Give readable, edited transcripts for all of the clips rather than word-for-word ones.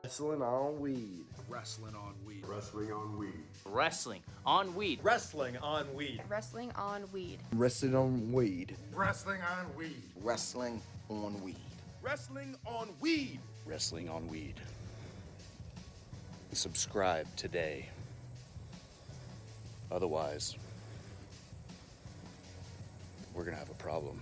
Wrestling on weed. Wrestling on weed. Wrestling on weed. Wrestling on weed. Wrestling on weed. Wrestling on weed. Wrestling on weed. Wrestling on weed. Wrestling on weed. Wrestling on weed. Wrestling on weed. Subscribe today. Otherwise, we're gonna have a problem.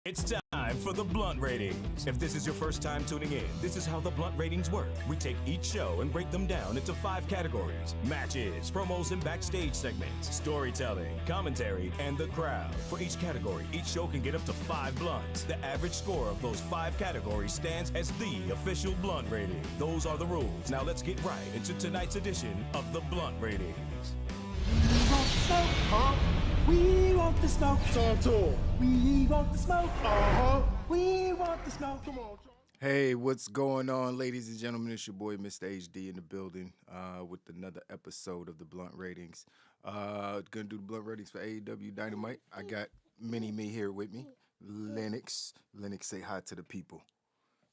It's time for the Blunt Ratings. If this is your first time tuning in, this is how the Blunt Ratings work. We take each show and break them down into 5 categories: matches, promos and backstage segments, storytelling, commentary, and the crowd. For each category, each show can get up to 5 blunts. The average score of those 5 categories stands as the official Blunt Rating. Those are the rules. Now let's get right into tonight's edition of the Blunt Ratings. We want the smoke. Talk to him. We want the smoke. We want the smoke. Come on. Hey, what's going on, ladies and gentlemen? It's your boy, Mr. HD, in the building with another episode of the Blunt Ratings. Gonna do the Blunt Ratings for AEW Dynamite. I got Mini-Me here with me. Lennox, say hi to the people.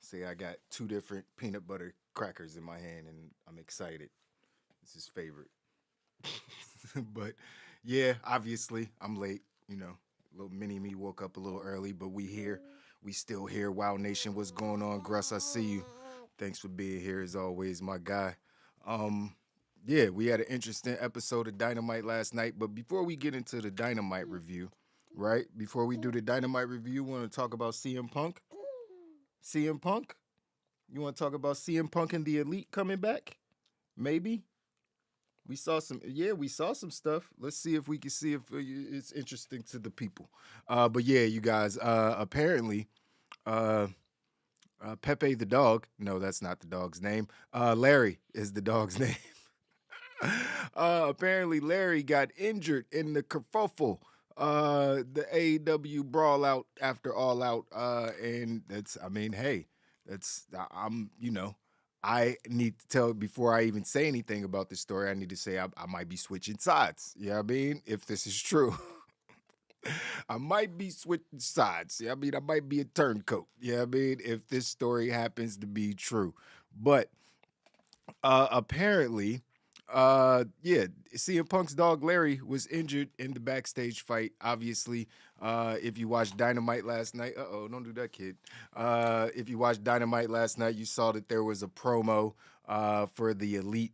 Say I got 2 different peanut butter crackers in my hand, and I'm excited. It's his favorite. But yeah, obviously I'm late. You know, little Mini-Me woke up a little early, but we here. We still here. Wow Nation, what's going on? Gruss, I see you. Thanks for being here as always, my guy. Yeah, we had an interesting episode of Dynamite last night, but before we get into the Dynamite review, right? Before we do the Dynamite review, want to talk about CM Punk? CM Punk? You want to talk about CM Punk and the Elite coming back? Maybe? We saw some stuff. Let's see if we can see if it's interesting to the people. But yeah, you guys, apparently, Pepe the dog, no, that's not the dog's name. Larry is the dog's name. Apparently, Larry got injured in the kerfuffle, the AEW brawl out after All Out. And I need to tell, before I even say anything about this story, I need to say I might be switching sides. You know what I mean? If this is true. I might be switching sides. You know what I mean? I might be a turncoat. You know what I mean? If this story happens to be true. But apparently, CM Punk's dog Larry was injured in the backstage fight. Obviously, if you watched Dynamite last night, don't do that, kid. If you watched Dynamite last night, you saw that there was a promo for the Elite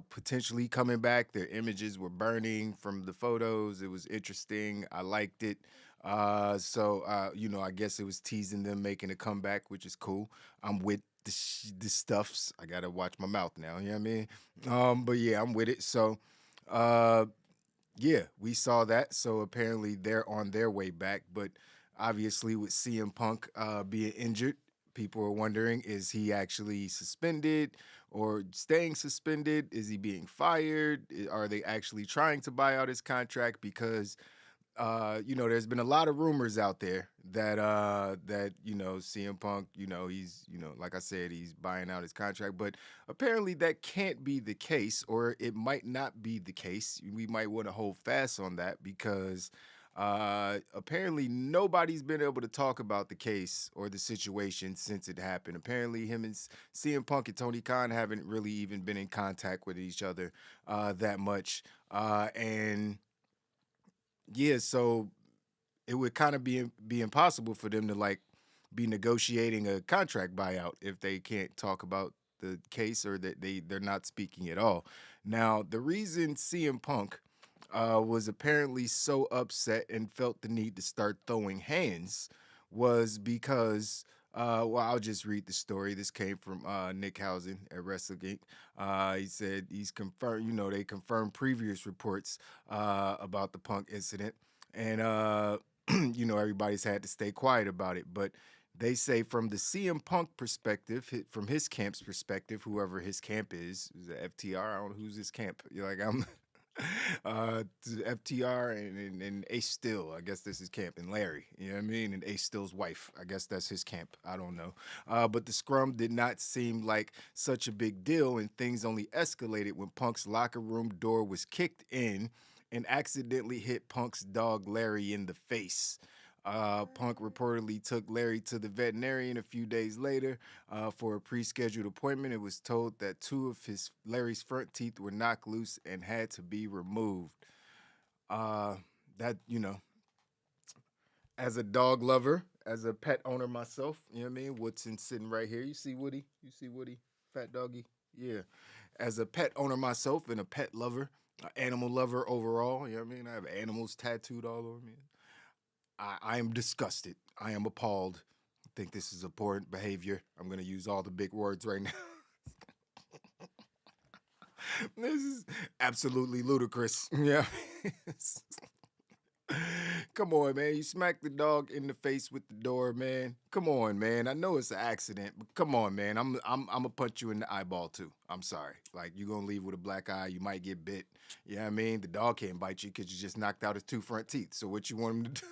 potentially coming back. Their images were burning from the photos. It was interesting. I liked it. I guess it was teasing them making a comeback, which is cool. I'm with the stuffs. I gotta watch my mouth now, you know what I mean? But yeah, I'm with it. So we saw that. So apparently they're on their way back. But obviously with CM Punk being injured, people are wondering, is he actually suspended or staying suspended? Is he being fired? Are they actually trying to buy out his contract? Because there's been a lot of rumors out there that CM Punk, he's, like I said, he's buying out his contract, but apparently that can't be the case, or it might not be the case. We might want to hold fast on that because apparently nobody's been able to talk about the case or the situation since it happened. Apparently him and CM Punk and Tony Khan haven't really even been in contact with each other that much. So it would kind of be impossible for them to be negotiating a contract buyout if they can't talk about the case or that they're not speaking at all. Now, the reason CM Punk was apparently so upset and felt the need to start throwing hands was because, I'll just read the story. This came from Nick Housen at WrestleGate. He said he's confirmed, they confirmed previous reports about the Punk incident. And, everybody's had to stay quiet about it. But they say from the CM Punk perspective, from his camp's perspective, whoever his camp is it FTR? I don't know who's his camp. I'm FTR and Ace Steel, I guess this is camp, and Larry, you know what I mean, and Ace Steel's wife, I guess that's his camp, I don't know. But the scrum did not seem like such a big deal, and things only escalated when Punk's locker room door was kicked in and accidentally hit Punk's dog Larry in the face. Punk reportedly took Larry to the veterinarian a few days later for a pre-scheduled appointment. It was told that two of Larry's front teeth were knocked loose and had to be removed. That, as a dog lover, as a pet owner myself, you know what I mean? Woodson sitting right here. You see Woody? Fat doggy? Yeah. As a pet owner myself and a pet lover, an animal lover overall, you know what I mean? I have animals tattooed all over me. I am disgusted. I am appalled. I think this is abhorrent behavior. I'm going to use all the big words right now. This is absolutely ludicrous. Yeah. Come on, man. You smacked the dog in the face with the door, man. Come on, man. I know it's an accident, but come on, man. I'm gonna punch you in the eyeball too. I'm sorry. Like, you're gonna leave with a black eye. You might get bit. You know what I mean? The dog can't bite you because you just knocked out his two front teeth. So what you want him to do?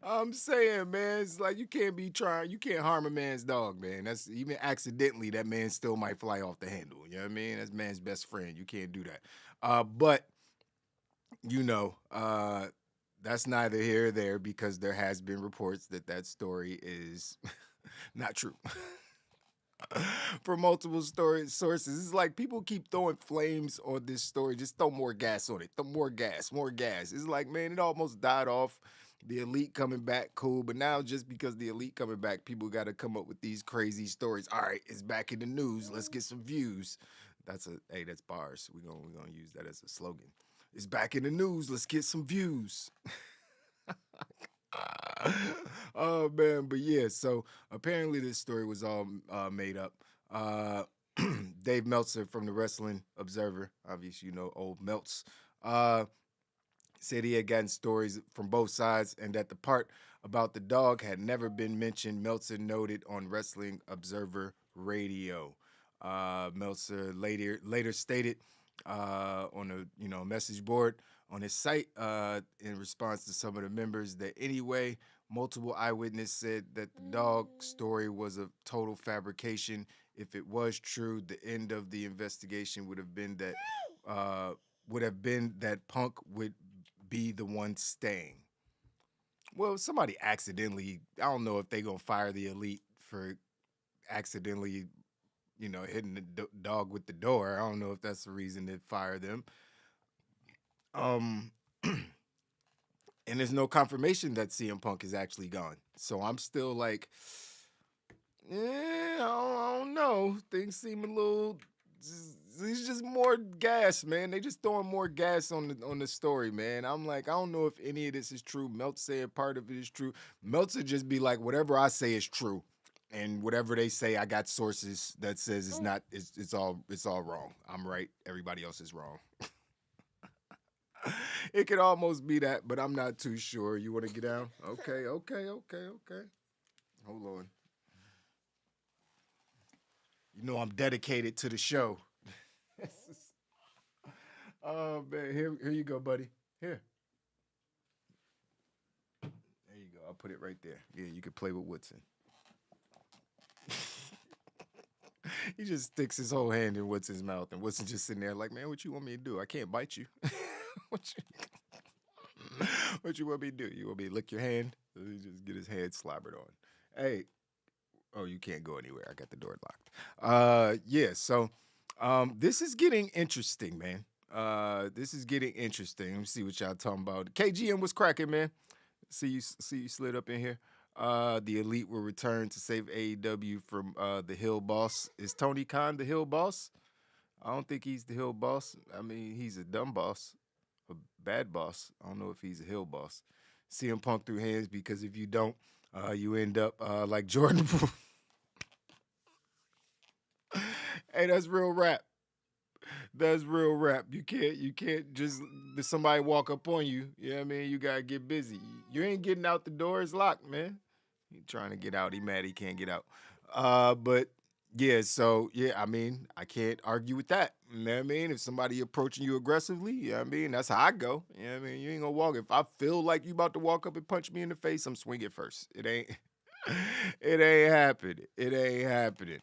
I'm saying, man, it's like you can't harm a man's dog, man. That's even accidentally, that man still might fly off the handle. You know what I mean? That's man's best friend. You can't do that. But that's neither here or there because there has been reports that story is not true. For multiple sources. It's like people keep throwing flames on this story. Just throw more gas on it. Throw more gas. It's like, man, it almost died off. The Elite coming back, cool. But now just because the Elite coming back, people got to come up with these crazy stories. All right, it's back in the news. Let's get some views. That's bars. We're gonna use that as a slogan. It's back in the news. Let's get some views. Oh, man. But yeah, so apparently this story was all made up. Dave Meltzer from the Wrestling Observer, obviously, old Melts, said he had gotten stories from both sides and that the part about the dog had never been mentioned. Meltzer noted on Wrestling Observer Radio. Meltzer later stated on a message board on his site in response to some of the members that anyway, multiple eyewitnesses said that the dog story was a total fabrication. If it was true, the end of the investigation would have been that Punk would be the one staying. Well, somebody accidentally, I don't know if they gonna fire the Elite for accidentally, hitting the dog with the door. I don't know if that's the reason to fire them. And there's no confirmation that CM Punk is actually gone. So I'm still like, I don't know. Things seem a little. It's just more gas, man. They just throwing more gas on the story, man. I'm like, I don't know if any of this is true. Meltz saying part of it is true. Meltzer just be like, whatever I say is true, and whatever they say, I got sources that says it's not. It's all wrong. I'm right. Everybody else is wrong. It could almost be that, but I'm not too sure. You want to get down? Okay. Hold on. I'm dedicated to the show. Oh, man. Here you go, buddy. Here. There you go. I'll put it right there. Yeah, you can play with Woodson. He just sticks his whole hand in Woodson's mouth, and Woodson just sitting there like, man, what you want me to do? I can't bite you. What you want me to do? You want me to lick your hand? He just get his hand slobbered on. Hey. Oh, you can't go anywhere. I got the door locked. Yeah, so this is getting interesting, man. This is getting interesting. Let me see what y'all talking about. KGM was cracking, man. See you slid up in here. The Elite will return to save AEW from the Hill Boss. Is Tony Khan the Hill Boss? I don't think he's the Hill Boss. I mean, he's a dumb boss, a bad boss. I don't know if he's a Hill Boss. CM Punk through hands, because if you don't, you end up like Jordan. Hey, that's real rap. That's real rap. You can't just somebody walk up on you. You know what I mean? You gotta get busy. You ain't getting out the door. It's locked, man. He trying to get out. He mad he can't get out. But yeah, so yeah, I mean, I can't argue with that. You know what I mean? If somebody approaching you aggressively, you know what I mean? That's how I go. You know what I mean? You ain't gonna walk. If I feel like you about to walk up and punch me in the face, I'm swinging first. It ain't happening. It ain't happening.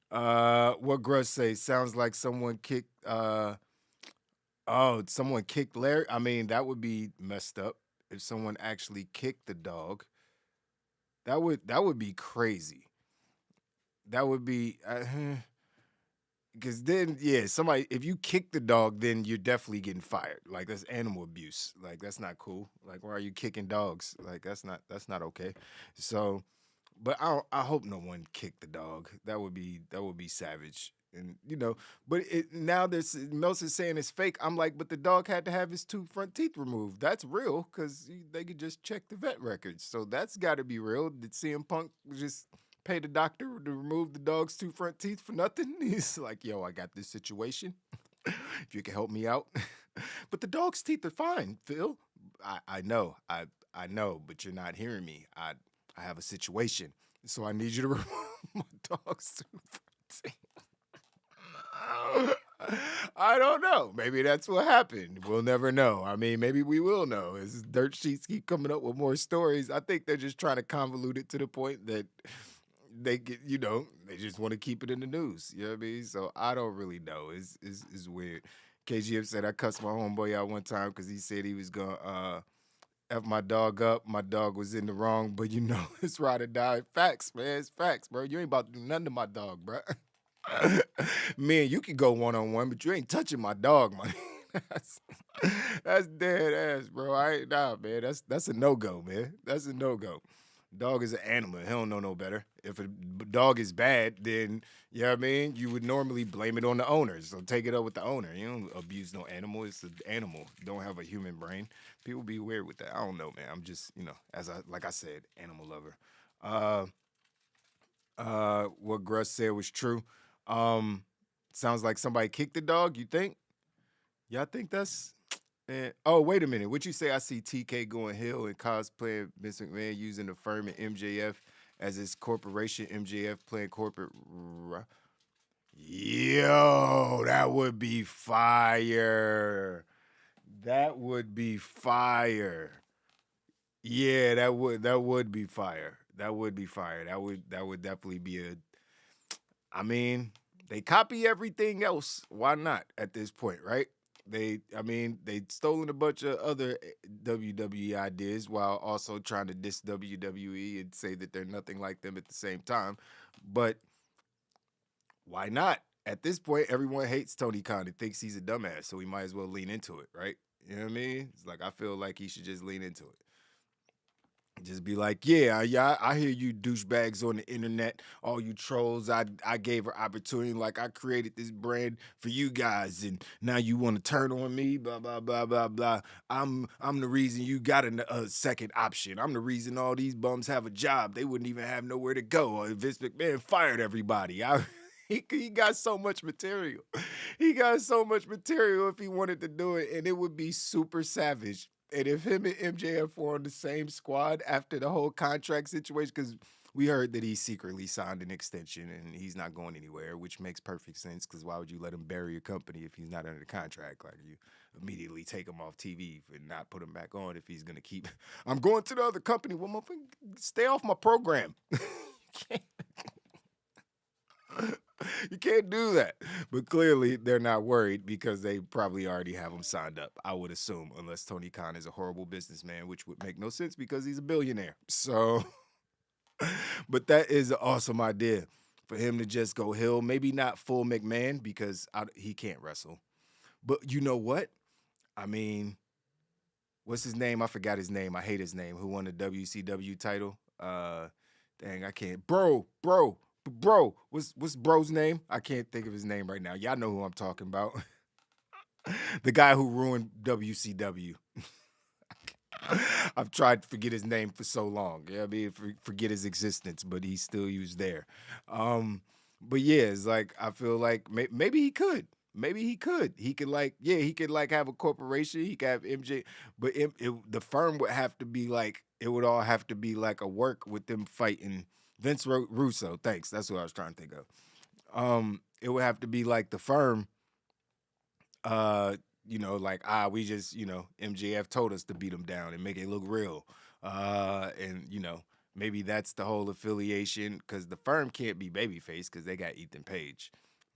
What Grush say? Sounds like someone kicked. Someone kicked Larry. I mean, that would be messed up if someone actually kicked the dog. That would be crazy. That would be because then somebody if you kick the dog, then you're definitely getting fired. Like that's animal abuse. Like that's not cool. Like why are you kicking dogs? Like that's not okay. So, but I hope no one kicked the dog. That would be savage. And but now there's Mel's is saying it's fake. I'm like, but the dog had to have his 2 front teeth removed. That's real because they could just check the vet records. So that's got to be real. Did CM Punk just pay the doctor to remove the dog's 2 front teeth for nothing? He's like, yo, I got this situation. If you can help me out. But the dog's teeth are fine, Phil. I know, I know, but you're not hearing me. I have a situation, so I need you to remove my dog's 2 front teeth. I don't know. Maybe that's what happened. We'll never know. I mean, maybe we will know. As dirt sheets keep coming up with more stories, I think they're just trying to convolute it to the point that they get, they just want to keep it in the news. You know what I mean? So I don't really know. It's weird. KGF said I cussed my homeboy out one time because he said he was gonna F my dog up. My dog was in the wrong, but it's ride or die. Facts, man. It's facts, bro. You ain't about to do nothing to my dog, bro. Man, you can go one-on-one, but you ain't touching my dog, man. That's dead ass, bro. Man. That's a no-go, man. That's a no-go. Dog is an animal. He don't know no better. If a dog is bad, then, you know what I mean? You would normally blame it on the owner. So take it up with the owner. You don't abuse no animal. It's an animal. Don't have a human brain. People be weird with that. I don't know, man. I'm just, like I said, animal lover. What Gruss said was true. Sounds like somebody kicked the dog, you think? Y'all think that's... Oh, wait a minute. What you say? I see TK going heel and cosplaying Vince McMahon using the firm and MJF as his corporation. MJF playing corporate. Yo, that would be fire. That would be fire. Yeah, that would be fire. That would be fire. That would definitely be a... I mean, they copy everything else. Why not at this point, right? They'd stolen a bunch of other WWE ideas while also trying to diss WWE and say that they're nothing like them at the same time. But why not? At this point, everyone hates Tony Khan and thinks he's a dumbass, so we might as well lean into it, right? You know what I mean? It's like I feel like he should just lean into it. Just be like, yeah, I hear you douchebags on the internet, all you trolls. I gave her opportunity, like I created this brand for you guys, and now you want to turn on me, blah, blah, blah, blah, blah. I'm the reason you got a second option. I'm the reason all these bums have a job. They wouldn't even have nowhere to go. Vince McMahon fired everybody. He got so much material. He got so much material if he wanted to do it, and it would be super savage. And if him and MJF were on the same squad after the whole contract situation, because we heard that he secretly signed an extension and he's not going anywhere, which makes perfect sense, because why would you let him bury your company if he's not under the contract? Like, you immediately take him off TV and not put him back on if he's going to keep, I'm going to the other company. Well, motherfucker, stay off my program. You can't do that. But clearly, they're not worried because they probably already have him signed up, I would assume, unless Tony Khan is a horrible businessman, which would make no sense because he's a billionaire. So, but that is an awesome idea for him to just go heel. Maybe not full McMahon because he can't wrestle. But you know what? I mean, what's his name? I forgot his name. I hate his name. Who won the WCW title? Dang, I can't. Bro, what's bro's name? I can't think of his name right now. Y'all know who I'm talking about. The guy who ruined WCW. I've tried to forget his name for so long. Yeah, I mean, forget his existence, but he was there. But yeah, it's like I feel like maybe he could. Maybe he could. He could have a corporation. He could have MJ, but the firm would have to be like, it would all have to be like a work with them fighting Vince Russo. Thanks. That's what I was trying to think of. It would have to be like the firm, we just, MJF told us to beat him down and make it look real. And, maybe that's the whole affiliation because the firm can't be babyface because they got Ethan Page.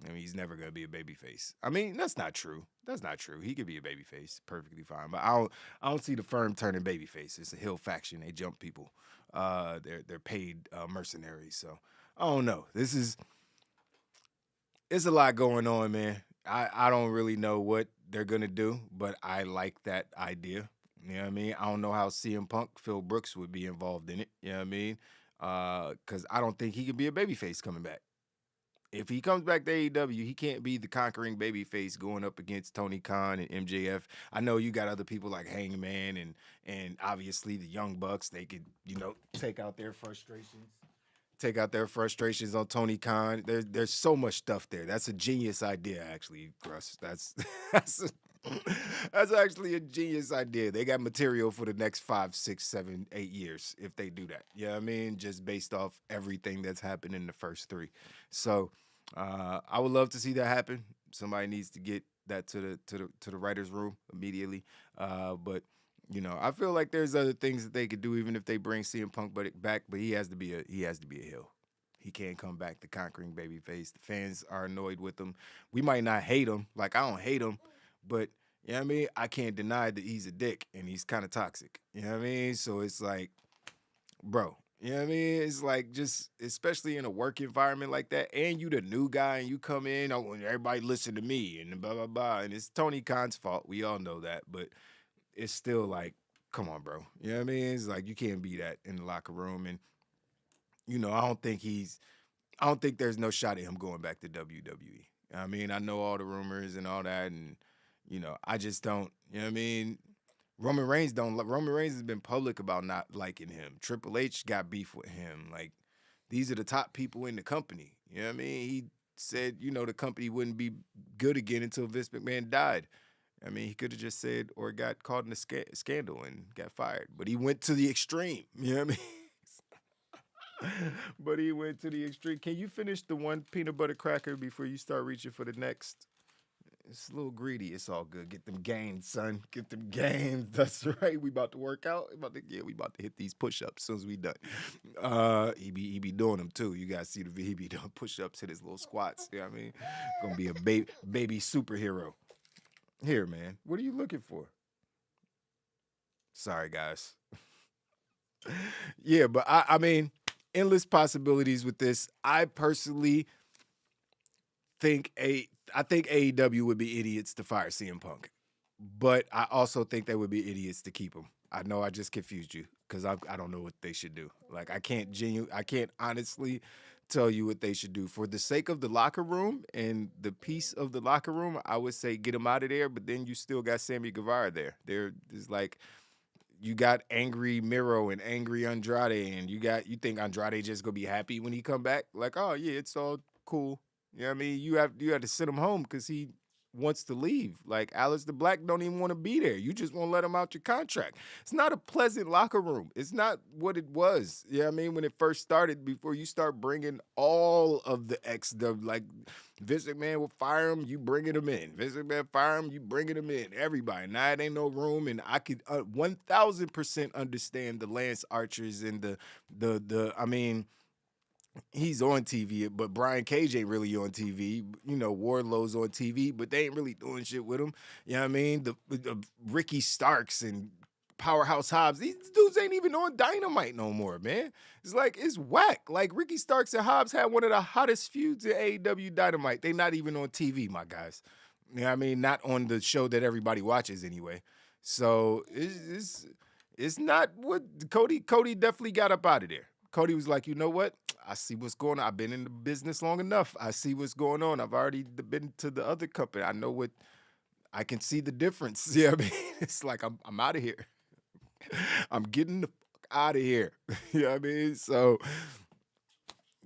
I mean, he's never gonna be a babyface. I mean, that's not true. That's not true. He could be a babyface, perfectly fine. But I don't see the firm turning babyface. It's a heel faction. They jump people. They're paid mercenaries. So I don't know. It's a lot going on, man. I don't really know what they're gonna do, but I like that idea. You know what I mean? I don't know how CM Punk, Phil Brooks would be involved in it. You know what I mean? Because I don't think he could be a babyface coming back. If he comes back to AEW, he can't be the conquering babyface going up against Tony Khan and MJF. I know you got other people like Hangman and obviously the Young Bucks. They could, take out their frustrations on Tony Khan. There's so much stuff there. That's a genius idea, actually, Russ. That's actually a genius idea. They got material for the next 5, 6, 7, 8 years if they do that. You know what I mean? Just based off everything that's happened in the first 3. So I would love to see that happen. Somebody needs to get that to the writers' room immediately. But I feel like there's other things that they could do even if they bring CM Punk back. But he has to be a heel. He can't come back the conquering babyface. The fans are annoyed with him. We might not hate him. Like, I don't hate him. But, you know what I mean? I can't deny that he's a dick and he's kind of toxic. You know what I mean? So it's like, bro, you know what I mean? It's like just, especially in a work environment like that, and you the new guy and you come in, everybody listen to me and blah, blah, blah. And it's Tony Khan's fault. We all know that. But it's still like, come on, bro. You know what I mean? It's like you can't be that in the locker room. And, I don't think there's no shot at him going back to WWE. I mean, I know all the rumors and all that, and I just don't. You know what I mean? Roman Reigns has been public about not liking him. Triple H got beef with him. Like, these are the top people in the company. You know what I mean? He said, the company wouldn't be good again until Vince McMahon died. I mean, he could have just said or got caught in a scandal and got fired. But he went to the extreme. You know what I mean? But he went to the extreme. Can you finish the one peanut butter cracker before you start reaching for the next? It's a little greedy. It's all good. Get them gains, son. Get them gains. That's right. We about to work out. We about to hit these push-ups as soon as we done. He be doing them too. You guys see he be doing push-ups, hit his little squats. You know what I mean? Gonna be a baby superhero. Here, man. What are you looking for? Sorry, guys. Yeah, but I mean, endless possibilities with this. I personally think AEW would be idiots to fire CM Punk, but I also think they would be idiots to keep him. I know I just confused you because I don't know what they should do. Like, I can't honestly tell you what they should do. For the sake of the locker room and the peace of the locker room, I would say get him out of there, but then you still got Sammy Guevara there. There's like, you got angry Miro and angry Andrade, and you think Andrade just gonna be happy when he come back? Like, oh yeah, it's all cool. You know what I mean? You have to send him home because he wants to leave. Like, Aleister Black don't even want to be there. You just won't let him out your contract. It's not a pleasant locker room. It's not what it was. You know what I mean? When it first started, before you start bringing all of the like, Vince McMahon will fire him, you bringing him in. Vince McMahon fire him, you bringing him in. Everybody. Now it ain't no room, and I could 1,000% understand the Lance Archers and I mean, he's on TV, but Brian Cage ain't really on TV. Wardlow's on TV, but they ain't really doing shit with him. You know what I mean? The Ricky Starks and Powerhouse Hobbs, these dudes ain't even on Dynamite no more, man. It's like, it's whack. Like, Ricky Starks and Hobbs had one of the hottest feuds in AEW Dynamite. They not even on TV, my guys. You know what I mean? Not on the show that everybody watches anyway. So it's not what Cody definitely got up out of there. Cody was like, you know what? I see what's going on. I've been in the business long enough. I see what's going on. I've already been to the other company. I know I can see the difference. Yeah, I mean, it's like I'm out of here. I'm getting the fuck out of here. You know what I mean? So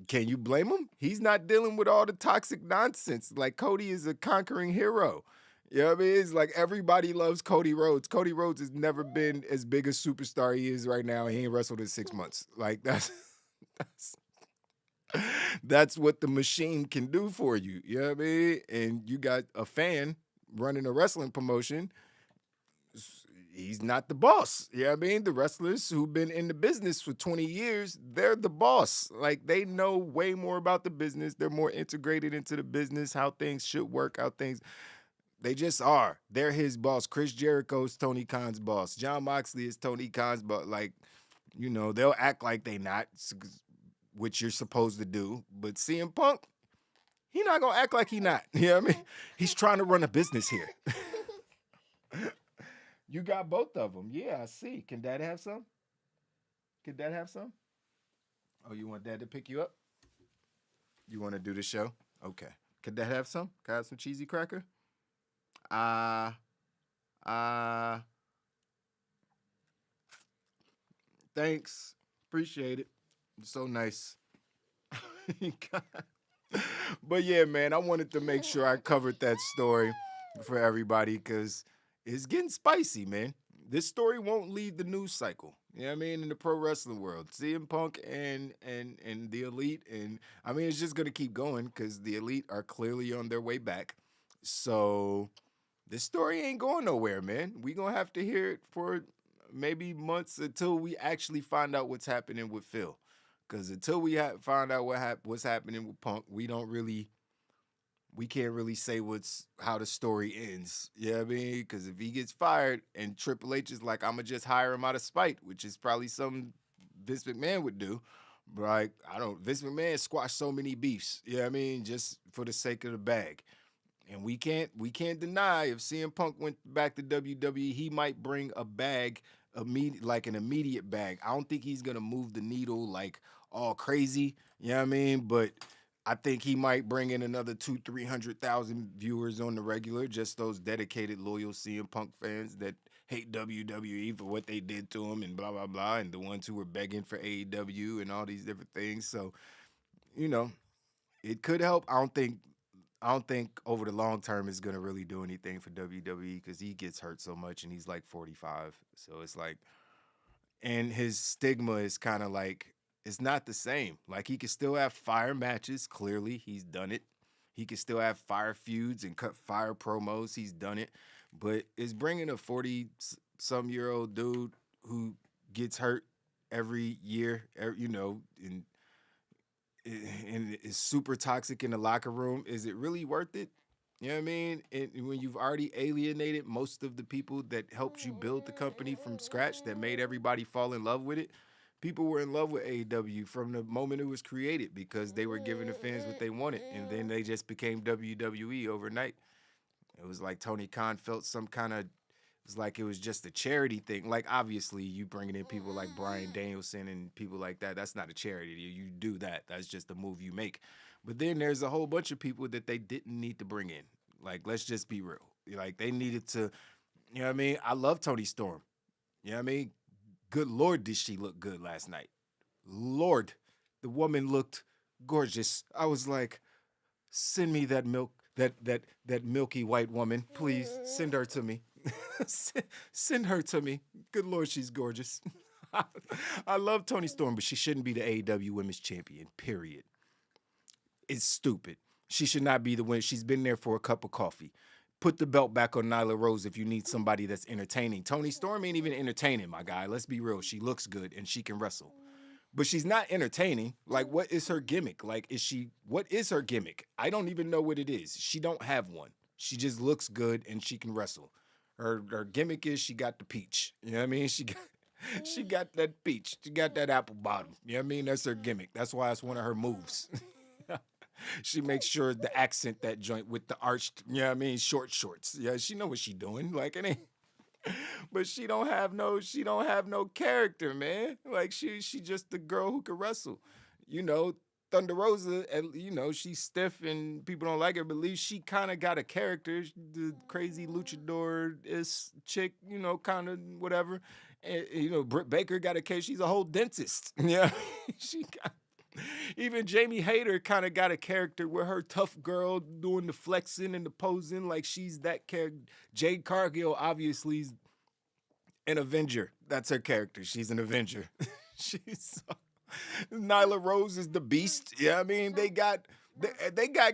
can you blame him? He's not dealing with all the toxic nonsense. Like, Cody is a conquering hero. You know what I mean? It's like everybody loves Cody Rhodes. Cody Rhodes has never been as big a superstar he is right now. He ain't wrestled in 6 months. Like, that's what the machine can do for you. You know what I mean? And you got a fan running a wrestling promotion. he's not the boss. You know what I mean? The wrestlers who've been in the business for 20 years, they're the boss. Like, they know way more about the business. They're more integrated into the business, how things should work, how things... They just are. They're his boss. Chris Jericho's Tony Khan's boss. John Moxley is Tony Khan's boss. Like, you know, they'll act like they not, which you're supposed to do. But CM Punk, he not going to act like he not. You know what I mean? He's trying to run a business here. You got both of them. Yeah, I see. Can Dad have some? Can Dad have some? Oh, you want Dad to pick you up? You want to do the show? Okay. Can Dad have some? Can I have some cheesy cracker? Thanks. Appreciate it. So nice. But yeah, man, I wanted to make sure I covered that story for everybody because it's getting spicy, man. This story won't leave the news cycle. You know what I mean? In the pro wrestling world, CM Punk and the Elite, and I mean, it's just gonna keep going because the Elite are clearly on their way back. So this story ain't going nowhere, man. We gonna have to hear it for maybe months until we actually find out what's happening with Phil. Because until we find out what's happening with Punk, we can't really say how the story ends. You know what I mean? Because if he gets fired and Triple H is like, I'm going to just hire him out of spite, which is probably something Vince McMahon would do. But like, Vince McMahon squashed so many beefs. You know what I mean? Just for the sake of the bag. And we can't deny if CM Punk went back to WWE, he might bring a bag, like an immediate bag. I don't think he's going to move the needle like all crazy. You know what I mean? But I think he might bring in another 200,000-300,000 viewers on the regular, just those dedicated, loyal CM Punk fans that hate WWE for what they did to him and blah, blah, blah, and the ones who were begging for AEW and all these different things. So, you know, it could help. I don't think over the long term it's going to really do anything for WWE because he gets hurt so much and he's like 45. So it's like, and his stigma is kind of like, it's not the same. Like, he can still have fire matches. Clearly, he's done it. He can still have fire feuds and cut fire promos. He's done it. But it's bringing a 40-some-year-old dude who gets hurt every year, you know, and is super toxic in the locker room. Is it really worth it? You know what I mean? And when you've already alienated most of the people that helped you build the company from scratch, that made everybody fall in love with it. People were in love with AEW from the moment it was created because they were giving the fans what they wanted, and then they just became WWE overnight. It was like Tony Khan felt some kind of, it was like it was just a charity thing. Like, obviously, you bringing in people like Bryan Danielson and people like that, that's not a charity. You do that. That's just a move you make. But then there's a whole bunch of people that they didn't need to bring in. Like, let's just be real. Like, they needed to, you know what I mean? I love Toni Storm. You know what I mean? Good Lord, did she look good last night? Lord, the woman looked gorgeous. I was like, send me that milk, that milky white woman. Please send her to me. Send her to me. Good Lord, she's gorgeous. I love Toni Storm, but she shouldn't be the AEW Women's Champion, period. It's stupid. She should not be the winner. She's been there for a cup of coffee. Put the belt back on Nyla Rose if you need somebody that's entertaining. Toni Storm ain't even entertaining, my guy. Let's be real. She looks good and she can wrestle. But she's not entertaining. Like, what is her gimmick? Like, what is her gimmick? I don't even know what it is. She don't have one. She just looks good and she can wrestle. Her gimmick is she got the peach. You know what I mean? She got that peach. She got that apple bottom. You know what I mean? That's her gimmick. That's why it's one of her moves. She makes sure the accent that joint with the arched, you know what I mean, short shorts. Yeah, she know what she doing. Like, it ain't. But she don't have no character, man. Like, she just the girl who can wrestle. You know, Thunder Rosa, you know, she's stiff and people don't like her, but at least she kind of got a character. The crazy luchador-is chick, you know, kind of whatever. And, you know, Britt Baker got a character. She's a whole dentist. Yeah, she got. Even Jamie Hayter kind of got a character with her tough girl doing the flexing and the posing like she's that character. Jade Cargill obviously is an Avenger. That's her character. She's an Avenger. Nyla Rose is the Beast. Yeah, I mean, they got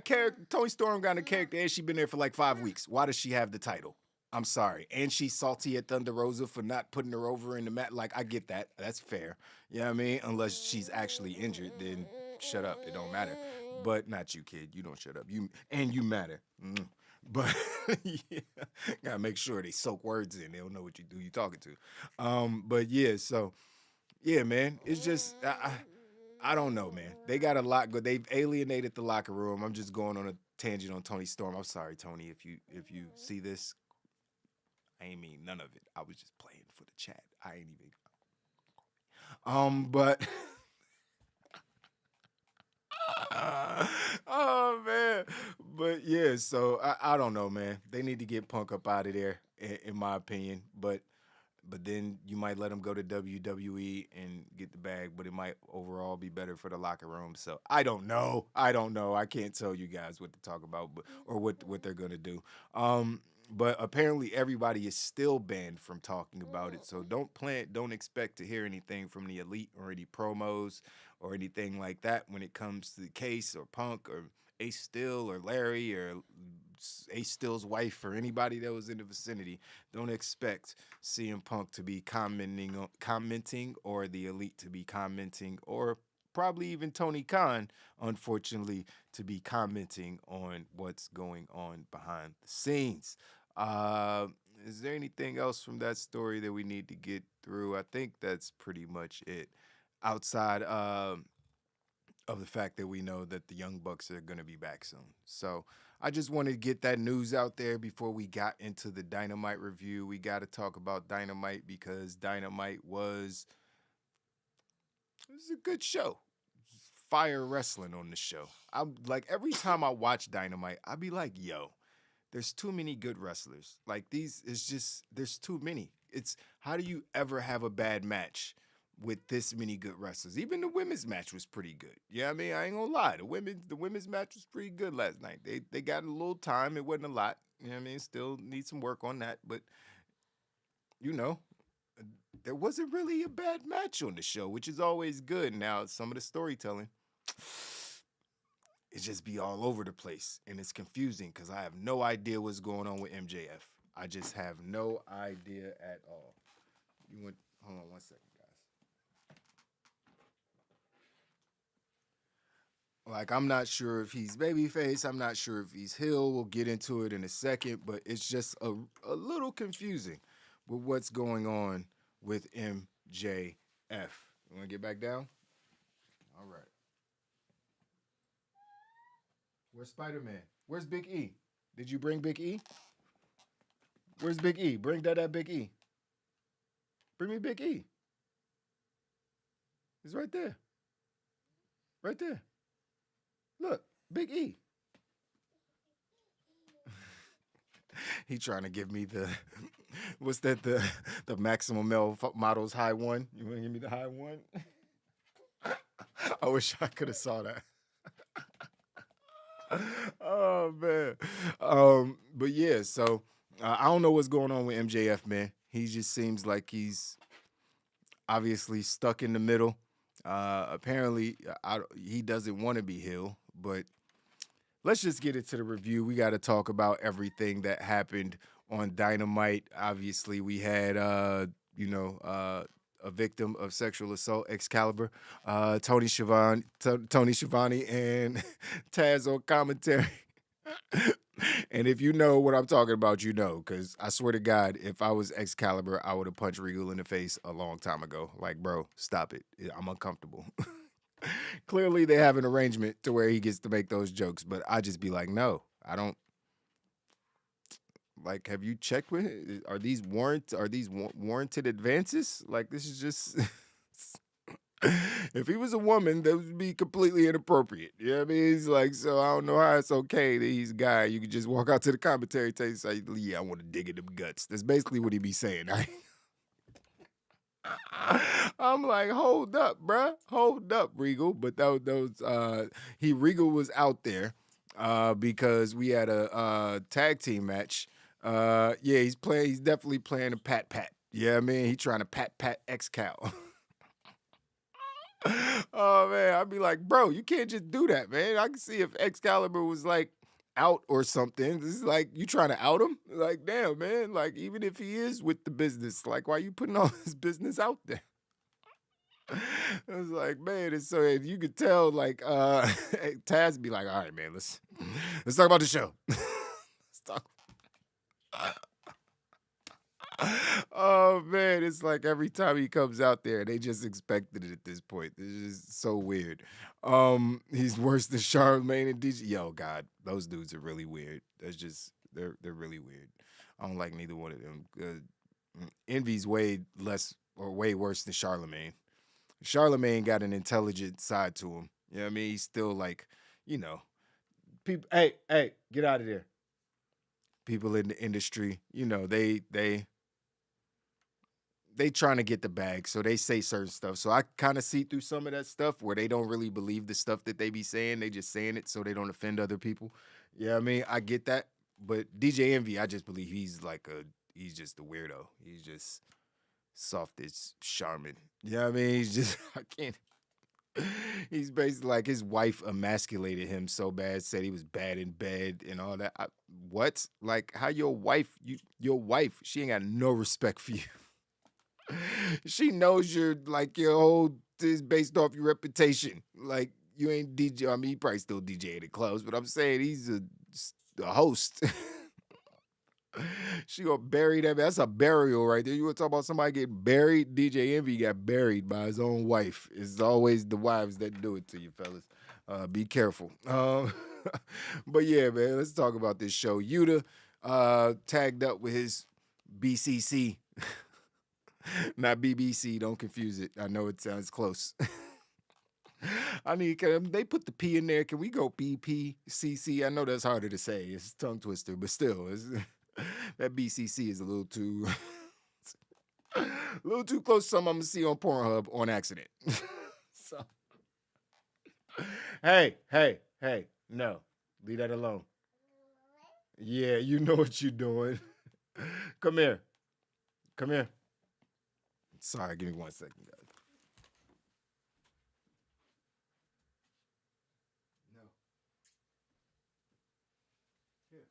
character. Toni Storm got a character and she's been there for like 5 weeks. Why does she have the title? I'm sorry. And she's salty at Thunder Rosa for not putting her over in the mat. Like, I get that. That's fair. You know what I mean? Unless she's actually injured, then shut up. It don't matter. But not you, kid. You don't shut up. You matter. But yeah, gotta make sure they soak words in. They don't know what you do. You talking to. But yeah, so yeah, man. It's just I don't know, man. They got a lot good. They've alienated the locker room. I'm just going on a tangent on Tony Storm. I'm sorry, Tony, if you see this. I ain't mean none of it. I was just playing for the chat. I ain't even. But oh man, but yeah. So I don't know, man. They need to get Punk up out of there, in my opinion. But then you might let him go to WWE and get the bag. But it might overall be better for the locker room. So I don't know. I can't tell you guys what to talk about, or what they're gonna do. But apparently everybody is still banned from talking about it. So don't expect to hear anything from the Elite or any promos or anything like that when it comes to Case or Punk or Ace Steel or Larry or Ace Steel's wife or anybody that was in the vicinity. Don't expect CM Punk to be commenting or the Elite to be commenting, or probably even Tony Khan, unfortunately, to be commenting on what's going on behind the scenes. Is there anything else from that story that we need to get through? I think that's pretty much it. Outside of the fact that we know that the Young Bucks are going to be back soon. So I just wanted to get that news out there before we got into the Dynamite review. We got to talk about Dynamite because Dynamite was a good show. Fire wrestling on the show. I'm like, every time I watch Dynamite, I be like, yo, there's too many good wrestlers. Like, there's too many. It's, how do you ever have a bad match with this many good wrestlers? Even the women's match was pretty good. Yeah, I mean, I ain't gonna lie. The women's match was pretty good last night. They got a little time. It wasn't a lot. You know what I mean? Still need some work on that. But, there wasn't really a bad match on the show, which is always good. Now, some of the storytelling, it just be all over the place, and it's confusing because I have no idea what's going on with MJF. I just have no idea at all. Hold on one second, guys. Like, I'm not sure if he's babyface. I'm not sure if he's heel. We'll get into it in a second, but it's just a little confusing with what's going on with MJF. You want to get back down? All right. Where's Spider-Man? Where's Big E? Did you bring Big E? Where's Big E? Bring that Big E. Bring me Big E. He's right there. Right there. Look, Big E. He trying to give me the, what's that, the Maximum Male Models high one? You want to give me the high one? I wish I could have saw that. Oh, man. But yeah, so I don't know what's going on with MJF, man. He just seems like he's obviously stuck in the middle. Apparently, he doesn't want to be heel, but let's just get into the review. We got to talk about everything that happened on Dynamite. Obviously, we had, a victim of sexual assault, Excalibur, Tony Schiavone, and Taz on commentary. And if you know what I'm talking about, you know, because I swear to God, if I was Excalibur, I would have punched Regal in the face a long time ago. Like, bro, stop it. I'm uncomfortable. Clearly, they have an arrangement to where he gets to make those jokes, but I just be like, no, I don't. Like, have you checked with it? Are these warranted advances? Like, this is just. If he was a woman, that would be completely inappropriate. You know what I mean? He's like, so I don't know how it's okay that he's a guy. You could just walk out to the commentary table and say, yeah, I want to dig in them guts. That's basically what he be saying. I'm like, hold up, bruh. Hold up, Regal. But Regal was out there because we had a tag team match. He's definitely playing a pat. Yeah, I mean, he trying to pat Excal. Oh man, I'd be like, bro, you can't just do that, man. I can see if Excalibur was like out or something. This is like, you trying to out him? Like, damn, man. Like, even if he is with the business, like, why you putting all this business out there? I was like, man, it's so you could tell, like, Taz be like, all right, man, let's talk about the show. Let's talk. Oh man, it's like every time he comes out there, they just expected it at this point. It's just so weird. He's worse than Charlamagne and DJ. Yo, God, those dudes are really weird. That's just they're really weird. I don't like neither one of them. Envy's way less or way worse than Charlamagne. Charlamagne got an intelligent side to him. You know what I mean? He's still like, people. Hey, get out of there. People in the industry, they trying to get the bag, so they say certain stuff. So I kind of see through some of that stuff where they don't really believe the stuff that they be saying. They just saying it so they don't offend other people. Yeah, I mean, I get that. But DJ Envy, I just believe he's just a weirdo. He's just soft as Charmin. You know what I mean? He's just, I can't. He's basically like his wife emasculated him so bad, said he was bad in bed and all that. What? Like, how your wife, she ain't got no respect for you. She knows your whole is based off your reputation. Like, you ain't DJ. I mean, he probably still DJ at the clubs, but I'm saying he's a host. She gonna bury that. That's a burial right there. You want to talk about somebody getting buried? DJ Envy got buried by his own wife. It's always the wives that do it to you, fellas. Be careful. But yeah, man, let's talk about this show. Yuta tagged up with his BCC. Not BBC, don't confuse it. I know it sounds close. They put the P in there. Can we go BPCC? I know that's harder to say. It's a tongue twister, but still, that BCC is a little too close to something I'm going to see on Pornhub on accident. So, hey, no, leave that alone. Yeah, you know what you're doing. Come here. Sorry, give me 1 second, guys. No. Here.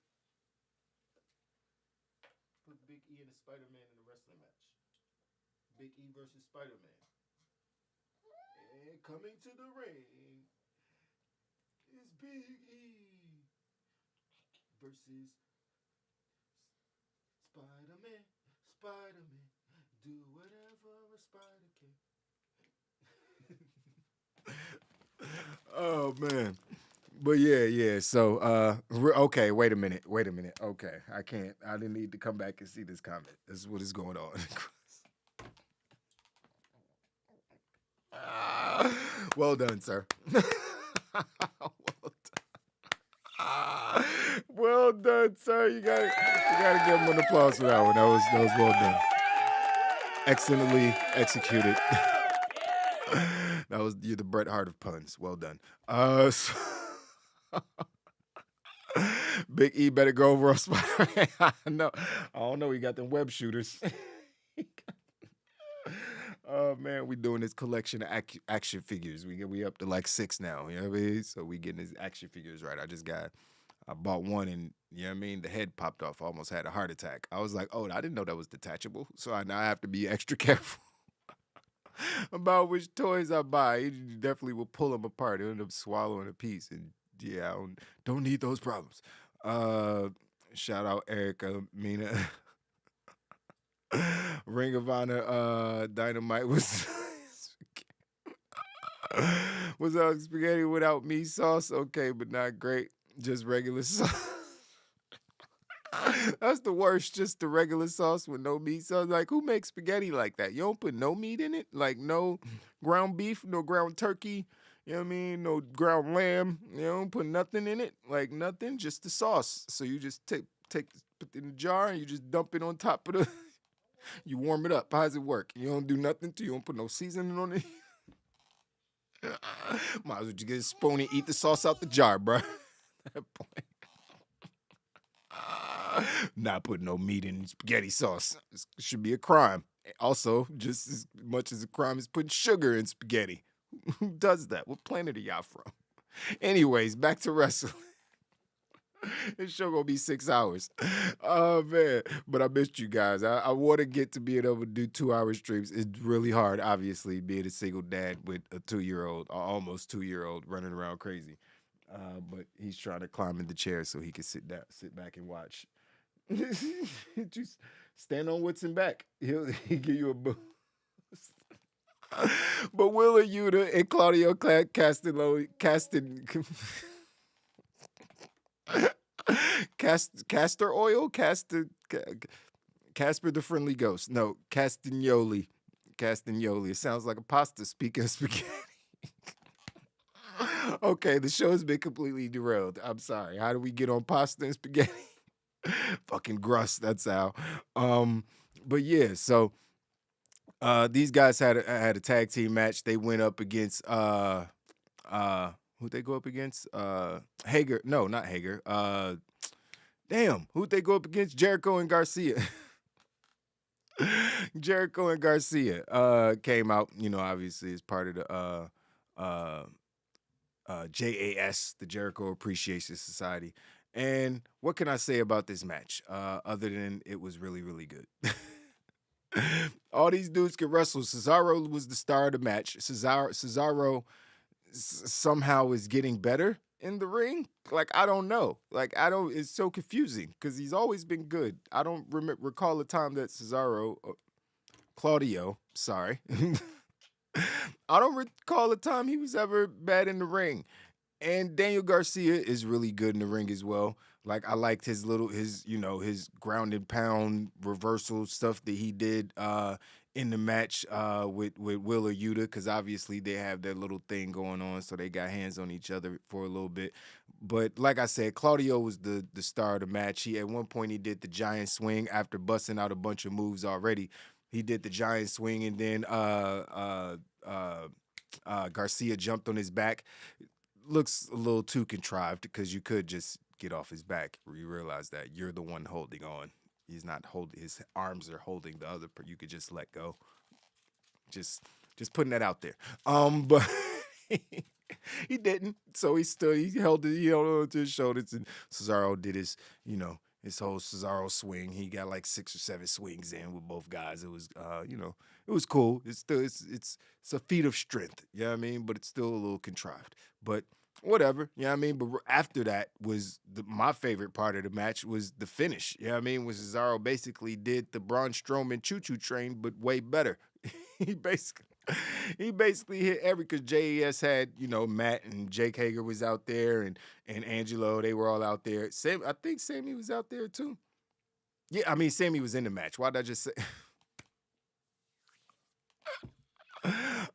Put Big E and the Spider-Man in a wrestling match. Big E versus Spider-Man. And coming to the ring is Big E versus Spider-Man. Do whatever a spider can. Oh man. But yeah. So okay, wait a minute. Okay. I didn't need to come back and see this comment. This is what is going on. Well done, sir. Well done, sir. You gotta give him an applause for that one. That was well done. Excellently executed. You're the Bret Hart of puns. Well done. Big E better go over on Spider-Man. I don't know. He got them web shooters. Oh man, we doing this collection of action figures. We up to like 6 now. You know what I mean? So we getting his action figures right. I bought one and, you know what I mean, the head popped off. I almost had a heart attack. I was like, oh, I didn't know that was detachable. So now I have to be extra careful about which toys I buy. You definitely will pull them apart. You'll end up swallowing a piece. And yeah, I don't need those problems. Shout out Erica, Mina. Ring of Honor Dynamite was spaghetti without meat sauce. Okay, but not great. Just regular sauce. That's the worst. Just the regular sauce with no meat sauce. Like, who makes spaghetti like that? You don't put no meat in it? Like, no ground beef, no ground turkey, you know what I mean? No ground lamb. You don't put nothing in it? Like, nothing? Just the sauce. So you just put it in a jar and you just dump it on top of you warm it up. How does it work? You don't do nothing to it. You don't put no seasoning on it. Might as well just get a spoon and eat the sauce out the jar, bro. At that point. Not putting no meat in spaghetti sauce. It should be a crime. Also, just as much as a crime is putting sugar in spaghetti. Who does that? What planet are y'all from? Anyways, back to wrestling. This show gonna be 6 hours. Oh man, but I missed you guys. I want to get to being able to do 2-hour streams. It's really hard, obviously, being a single dad with a 2-year-old, or almost 2-year-old, running around crazy. But he's trying to climb in the chair so he can sit back and watch. Just stand on what's in back. He'll give you a boost. But Willa Yuta and Claudio Castello castor oil? Casper the Friendly Ghost. No, Castagnoli. It sounds like a pasta, speaking of spaghetti. Okay, the show has been completely derailed. I'm sorry. How do we get on pasta and spaghetti? Fucking Gruss, that's how. But yeah, so these guys had a tag team match. They went up against who'd they go up against? Hager. No, not Hager. Damn, who'd they go up against? Jericho and Garcia. Jericho and Garcia came out, obviously as part of the JAS, the Jericho Appreciation Society. And what can I say about this match other than it was really, really good? All these dudes can wrestle. Cesaro was the star of the match. Cesaro somehow is getting better in the ring. Like, I don't know. It's so confusing because he's always been good. I don't recall a time that Claudio, sorry. I don't recall a time he was ever bad in the ring. And Daniel Garcia is really good in the ring as well. Like, I liked his ground and pound reversal stuff that he did in the match with Willa Yuta, because obviously they have their little thing going on, so they got hands on each other for a little bit. But like I said, Claudio was the star of the match. At one point he did the giant swing after busting out a bunch of moves already. He did the giant swing, and then Garcia jumped on his back. Looks a little too contrived because you could just get off his back. You realize that you're the one holding on. He's not holding, his arms are holding the other. You could just let go. Just putting that out there. But he didn't. So he held it. He held on to his shoulders, and Cesaro did his his whole Cesaro swing. He got like 6 or 7 swings in with both guys. It was it was cool. It's a feat of strength. You know what I mean? But it's still a little contrived. But whatever. You know what I mean? But after that was my favorite part of the match was the finish. You know what I mean? When Cesaro basically did the Braun Strowman choo-choo train, but way better. He basically hit because JAS had, Matt and Jake Hager was out there and Angelo, they were all out there. I think Sammy was out there too. Yeah, I mean, Sammy was in the match. Why did I just say?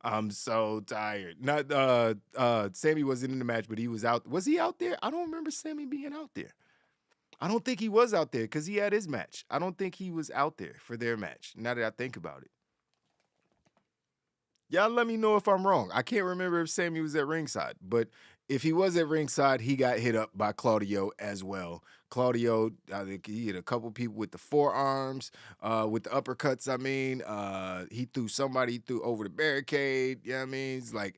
I'm so tired. Not Sammy wasn't in the match, but he was out. Was he out there? I don't remember Sammy being out there. I don't think he was out there because he had his match. I don't think he was out there for their match, now that I think about it. Y'all let me know if I'm wrong. I can't remember if Sammy was at ringside, but if he was at ringside, he got hit up by Claudio as well. Claudio, I think he hit a couple people with the forearms, with the uppercuts, I mean. He threw somebody over the barricade, you know what I mean? It's like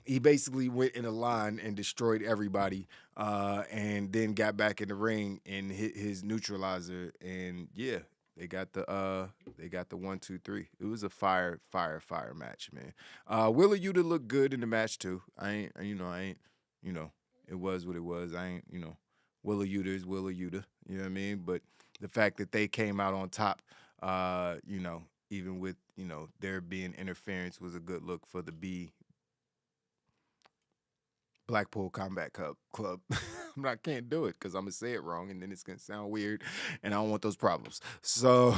he basically went in a line and destroyed everybody, and then got back in the ring and hit his neutralizer, and yeah. They got the 1, 2, 3. It was a fire match, man. Willa Yuta looked good in the match too. It was what it was. Willa Yuta is Willa Yuta. You know what I mean? But the fact that they came out on top, even with there being interference, was a good look for the Blackpool Combat Club. I can't do it because I'm going to say it wrong and then it's going to sound weird and I don't want those problems. So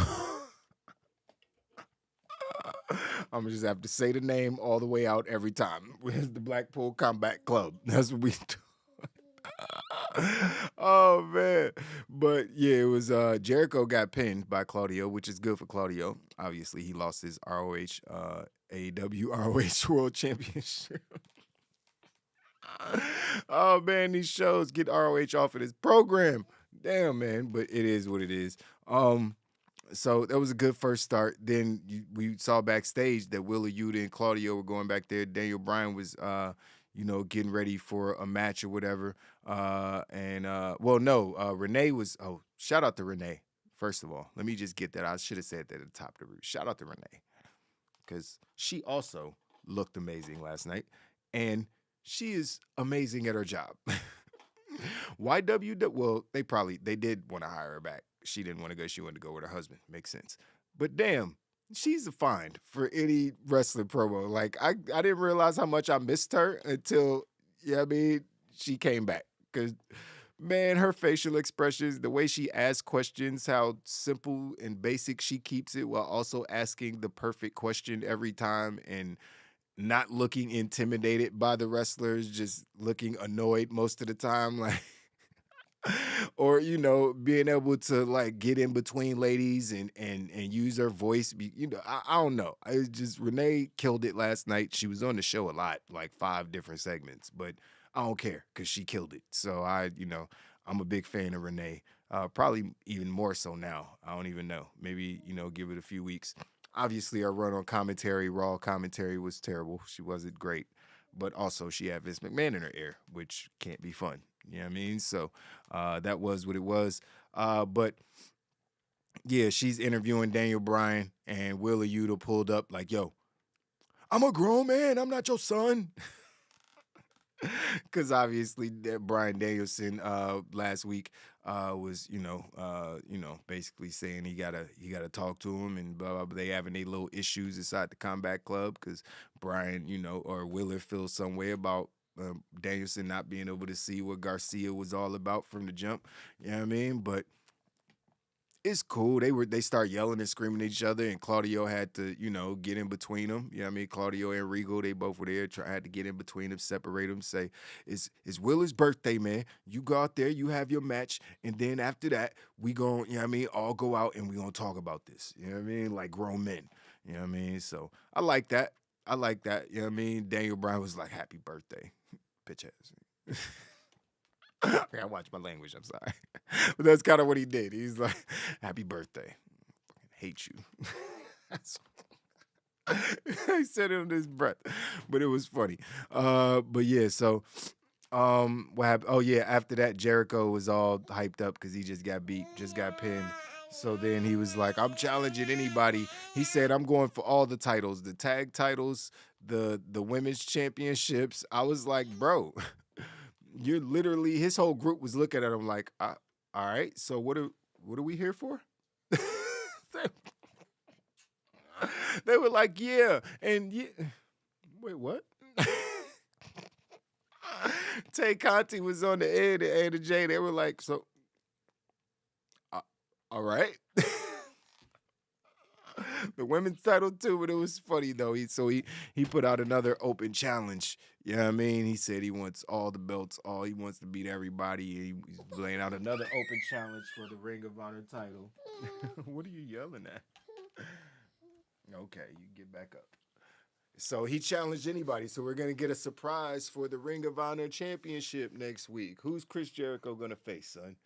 I'm going to just have to say the name all the way out every time. It's the Blackpool Combat Club. That's what we do. Oh, man. But, yeah, it was Jericho got pinned by Claudio, which is good for Claudio. Obviously, he lost his AEW ROH World Championship. Oh man, these shows get ROH off of this program. Damn, man, but it is what it is. So that was a good first start. Then we saw backstage that Willa Yuta and Claudio were going back there. Daniel Bryan was, getting ready for a match or whatever. Renee was. Oh, shout out to Renee. First of all, let me just get that. I should have said that at the top of the roof. Shout out to Renee, because she also looked amazing last night, and she is amazing at her job. YW, well, they did want to hire her back. She didn't want to go. She wanted to go with her husband. Makes sense. But damn, she's a find for any wrestling promo. Like, I didn't realize how much I missed her until, she came back. Because, man, her facial expressions, the way she asks questions, how simple and basic she keeps it while also asking the perfect question every time and not looking intimidated by the wrestlers, just looking annoyed most of the time, like, or being able to like get in between ladies and use her voice. I don't know. It's just Renee killed it last night. She was on the show a lot, like 5 different segments, but I don't care because she killed it. So I'm a big fan of Renee. Probably even more so now. I don't even know. Maybe give it a few weeks. Obviously, our run on commentary, Raw commentary, was terrible. She wasn't great. But also, she had Vince McMahon in her ear, which can't be fun. You know what I mean? So that was what it was. But, yeah, she's interviewing Daniel Bryan, and Wheeler Yuta pulled up like, yo, I'm a grown man. I'm not your son. Because obviously Bryan Danielson last week was basically saying he gotta talk to him and blah blah blah. They having their little issues inside the Combat Club because Bryan or Wheeler feels some way about Danielson not being able to see what Garcia was all about from the jump. You know what I mean? But it's cool. They start yelling and screaming at each other, and Claudio had to, get in between them. You know what I mean? Claudio and Regal, they both were there. Had to get in between them, separate them, say, it's Wheeler's birthday, man. You go out there, you have your match, and then after that, we gon', all go out and we gonna talk about this. You know what I mean? Like grown men. You know what I mean? So I like that. You know what I mean? Daniel Bryan was like, happy birthday. Bitch ass. I watch my language, I'm sorry. But that's kind of what he did. He's like, happy birthday. Fucking hate you. He said it under his breath. But it was funny. But yeah, so what happened? Oh yeah, after that, Jericho was all hyped up because he just got beat, just got pinned. So then he was like, I'm challenging anybody. He said, I'm going for all the titles, the tag titles, the women's championships. I was like, bro, you're literally, his whole group was looking at him like, all right, so what are we here for? They were like, yeah, and yeah. Wait, what? Tay Conti was on the end and A to J. They were like, so, all right. The women's title too, but it was funny though. He put out another open challenge. You know what I mean? He said he wants all the belts, he wants to beat everybody. He's laying out another open challenge for the Ring of Honor title. What are you yelling at? Okay, you get back up. So he challenged anybody. So we're gonna get a surprise for the Ring of Honor Championship next week. Who's Chris Jericho gonna face, son?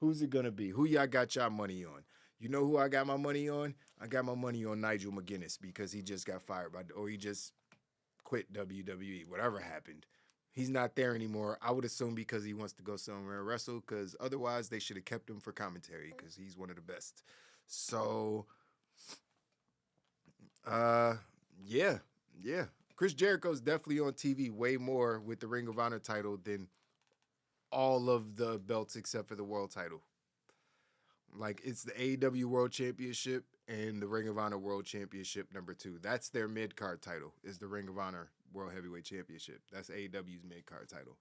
Who's it gonna be? Who y'all got y'all money on? You know who I got my money on? I got my money on Nigel McGuinness because he just got fired or he just quit WWE. Whatever happened, he's not there anymore. I would assume because he wants to go somewhere and wrestle, because otherwise they should have kept him for commentary because he's one of the best. So, yeah. Chris Jericho's definitely on TV way more with the Ring of Honor title than all of the belts except for the world title. Like, it's the AEW World Championship and the Ring of Honor World Championship #2. That's their mid-card title, is the Ring of Honor World Heavyweight Championship. That's AEW's mid-card title.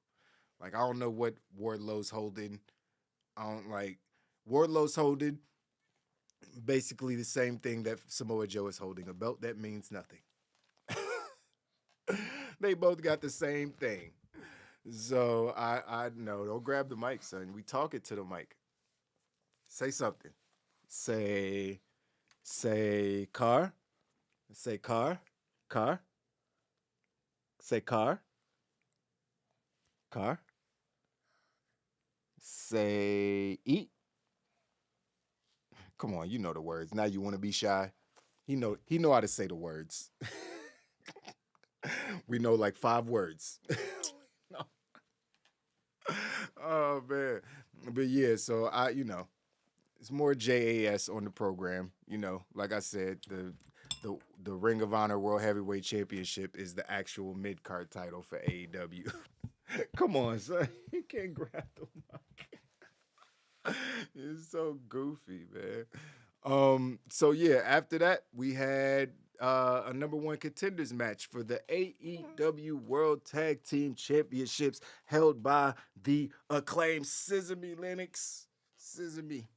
Like, I don't know what Wardlow's holding. Wardlow's holding basically the same thing that Samoa Joe is holding, a belt that means nothing. They both got the same thing. So, I know, don't grab the mic, son. We talk it to the mic. Say something. Say car. Say car. Car. Say car. Car. Say eat. Come on, you know the words. Now you want to be shy. He know how to say the words. We know like 5 words. Oh man, but yeah. So it's more JAS on the program. Like I said, the Ring of Honor World Heavyweight Championship is the actual mid card title for AEW. Come on, son, you can't grab the mic. It's so goofy, man. So yeah, after that we had a number one contenders match for the AEW World Tag Team Championships held by the acclaimed Scissor Me Lennox. Scissor Me.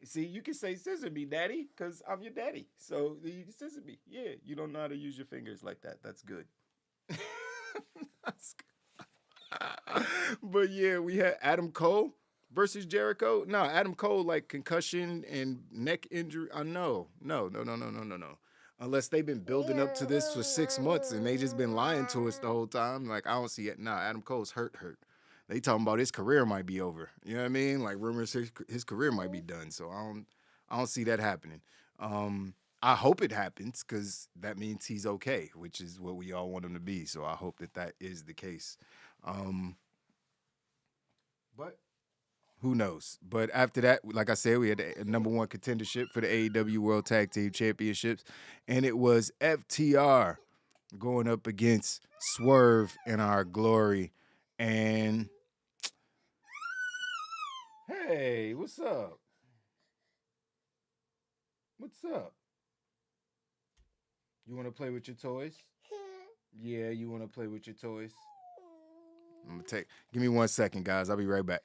See, you can say scissor me, daddy, because I'm your daddy. So you can scissor me. Yeah, you don't know how to use your fingers like that. That's good. That's good. But yeah, we had Adam Cole versus Jericho. No, Adam Cole, like concussion and neck injury. No. Unless they've been building up to this for 6 months and they just been lying to us the whole time. Like, I don't see it. Nah, Adam Cole's hurt. They talking about his career might be over. You know what I mean? Like, rumors his career might be done. So I don't see that happening. I hope it happens because that means he's okay, which is what we all want him to be. So I hope that is the case. But who knows? But after that, like I said, we had the number one contendership for the AEW World Tag Team Championships, and it was FTR going up against Swerve and Our Glory. And hey, what's up? What's up? You want to play with your toys? Yeah, you want to play with your toys? Give me 1 second, guys. I'll be right back.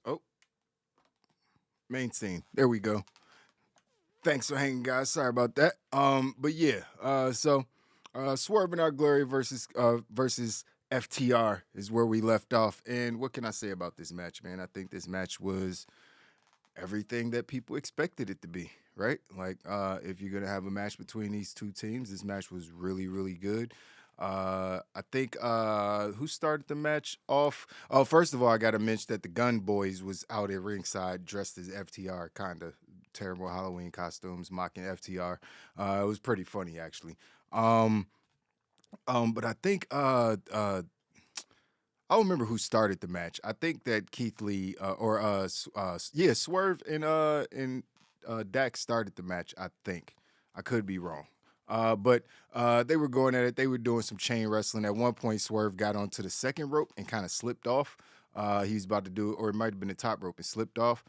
Oh, main scene. There we go. Thanks for hanging, guys. Sorry about that. But yeah, so Swerve and Our Glory versus FTR is where we left off. And what can I say about this match, man? I think this match was everything that people expected it to be, right? Like, if you're gonna have a match between these two teams, this match was really, really good. I think who started the match off? Oh, first of all, I got to mention that the Gun Boys was out at ringside dressed as FTR, kind of terrible Halloween costumes, mocking FTR. It was pretty funny, actually. But I think I I don't remember who started the match. I think that Keith Lee Swerve and Dax started the match. I think I could be wrong. But they were going at it. They were doing some chain wrestling. At one point, Swerve got onto the second rope and kind of slipped off. He was about to do, or it might have been the top rope and slipped off.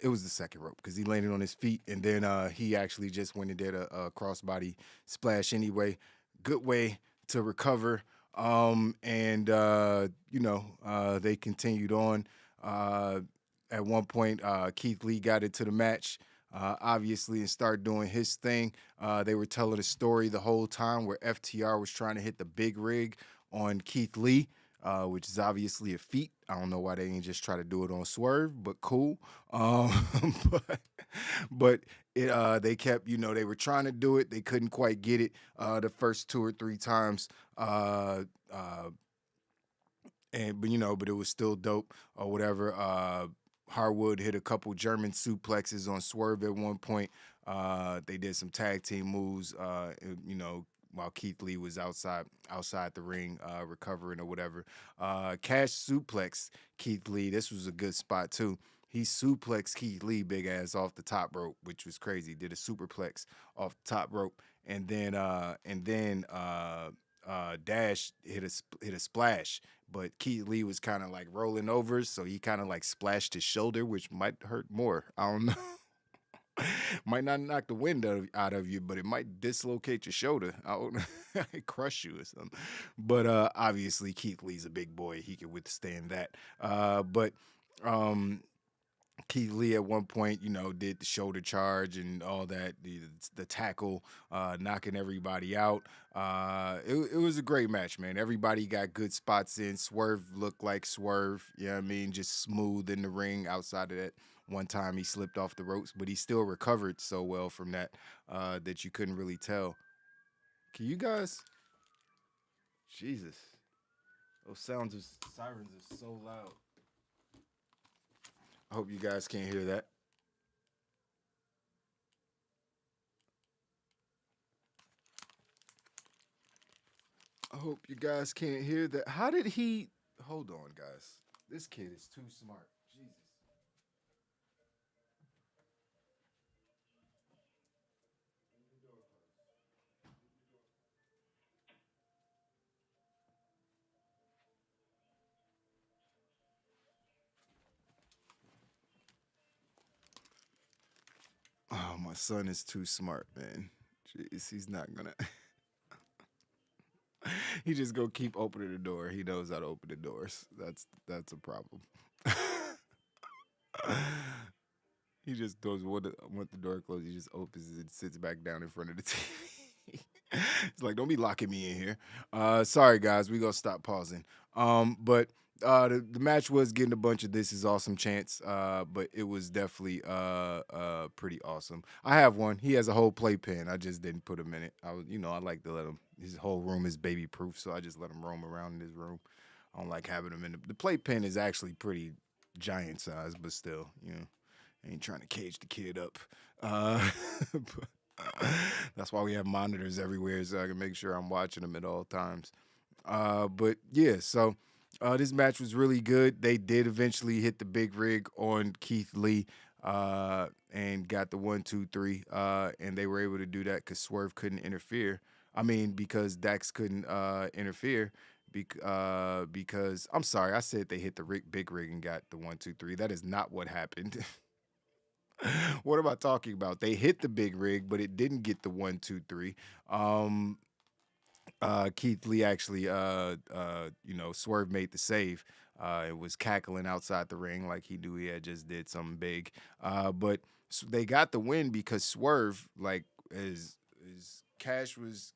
It was the second rope because he landed on his feet, and then he actually just went and did a crossbody splash anyway. Good way to recover. They continued on. At one point, Keith Lee got into the match. Obviously, and started doing his thing. They were telling a story the whole time where FTR was trying to hit the big rig on Keith Lee, which is obviously a feat. I don't know why they didn't just try to do it on Swerve, but cool. They kept, they were trying to do it. They couldn't quite get it the first 2 or 3 times. But it was still dope or whatever. Harwood hit a couple German suplexes on Swerve at one point. They did some tag team moves, while Keith Lee was outside the ring recovering or whatever. Cash suplex Keith Lee. This was a good spot too. He suplexed Keith Lee big ass off the top rope, which was crazy. Did a superplex off the top rope, and then Dash hit a splash, but Keith Lee was kind of like rolling over, so he kind of like splashed his shoulder, which might hurt more. I don't know. Might not knock the wind out of you, but it might dislocate your shoulder. I don't know. Crush you or something. But obviously Keith Lee's a big boy. He could withstand that. Keith Lee at one point, did the shoulder charge and all that, the tackle, knocking everybody out. It was a great match, man. Everybody got good spots in. Swerve looked like Swerve, you know what I mean? Just smooth in the ring. Outside of that one time he slipped off the ropes, but he still recovered so well from that that you couldn't really tell. Can you guys? Jesus. Those sirens are so loud. I hope you guys can't hear that. I hope you guys can't hear that. How did he... Hold on, guys. This kid is too smart. Jesus. Oh, my son is too smart, man. Jeez, he's not gonna... He just go keep opening the door. He knows how to open the doors. That's a problem. He just does want the door closed. He just opens it and sits back down in front of the TV. It's like, don't be locking me in here. Sorry, guys. We gonna stop pausing. But the match was getting a bunch of "This is awesome" chants, but it was definitely pretty awesome. I have one. He has a whole playpen. I just didn't put him in it. I like to let him. His whole room is baby proof, so I just let him roam around in his room. I don't like having him in the playpen is actually pretty giant size, but still, I ain't trying to cage the kid up. That's why we have monitors everywhere, so I can make sure I'm watching him at all times. But yeah, so this match was really good. They did eventually hit the big rig on Keith Lee and got the 1, 2, 3, and they were able to do that because Swerve couldn't interfere. Because Dax couldn't interfere. Because I'm sorry, I said they hit the big rig and got the 1, 2, 3. That is not what happened. What am I talking about? They hit the big rig, but it didn't get the 1, 2, 3. Keith Lee actually, Swerve made the save. It was cackling outside the ring like he knew he had just did something big. But they got the win because Swerve, like, is Cash was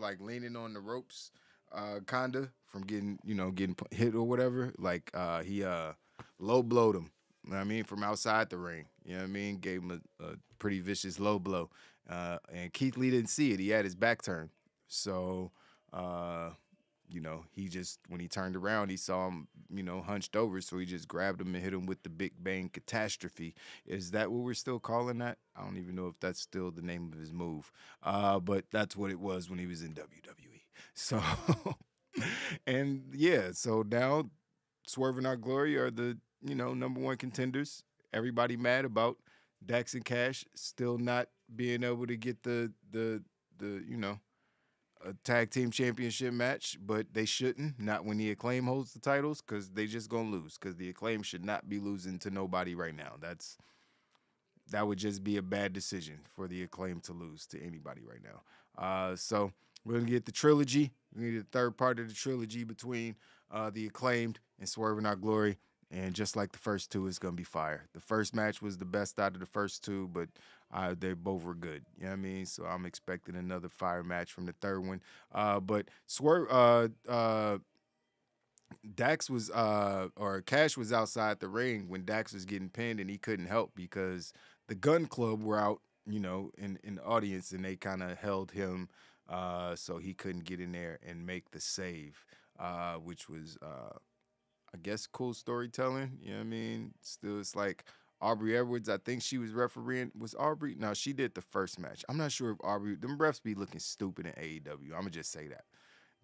like leaning on the ropes, kinda from getting hit or whatever. Like he low blowed him. You know what I mean, from outside the ring. You know what I mean? Gave him a pretty vicious low blow. And Keith Lee didn't see it. He had his back turned. So, he just, when he turned around, he saw him, hunched over. So he just grabbed him and hit him with the Big Bang Catastrophe. Is that what we're still calling that? I don't even know if that's still the name of his move. But that's what it was when he was in WWE. So, And yeah, so now Swerve and Our Glory are the, number one contenders. Everybody mad about Dax and Cash still not being able to get the a tag team championship match, but they shouldn't. Not when the Acclaim holds the titles, because they just gonna lose. Because the Acclaim should not be losing to nobody right now. That would just be a bad decision for the Acclaim to lose to anybody right now. So we're gonna get the trilogy. We need the third part of the trilogy between the Acclaimed and Swerve and Our Glory. And just like the first two, it's going to be fire. The first match was the best out of the first two, but they both were good. You know what I mean? So I'm expecting another fire match from the third one. But Swerve, Dax was, or Cash was outside the ring when Dax was getting pinned, and he couldn't help because the Gun Club were out, in the audience, and they kind of held him so he couldn't get in there and make the save, which was I guess cool storytelling. You know what I mean? Still, it's like Aubrey Edwards, I think she was refereeing. Was Aubrey? No, she did the first match. I'm not sure if Aubrey, them refs be looking stupid in AEW. I'm going to just say that.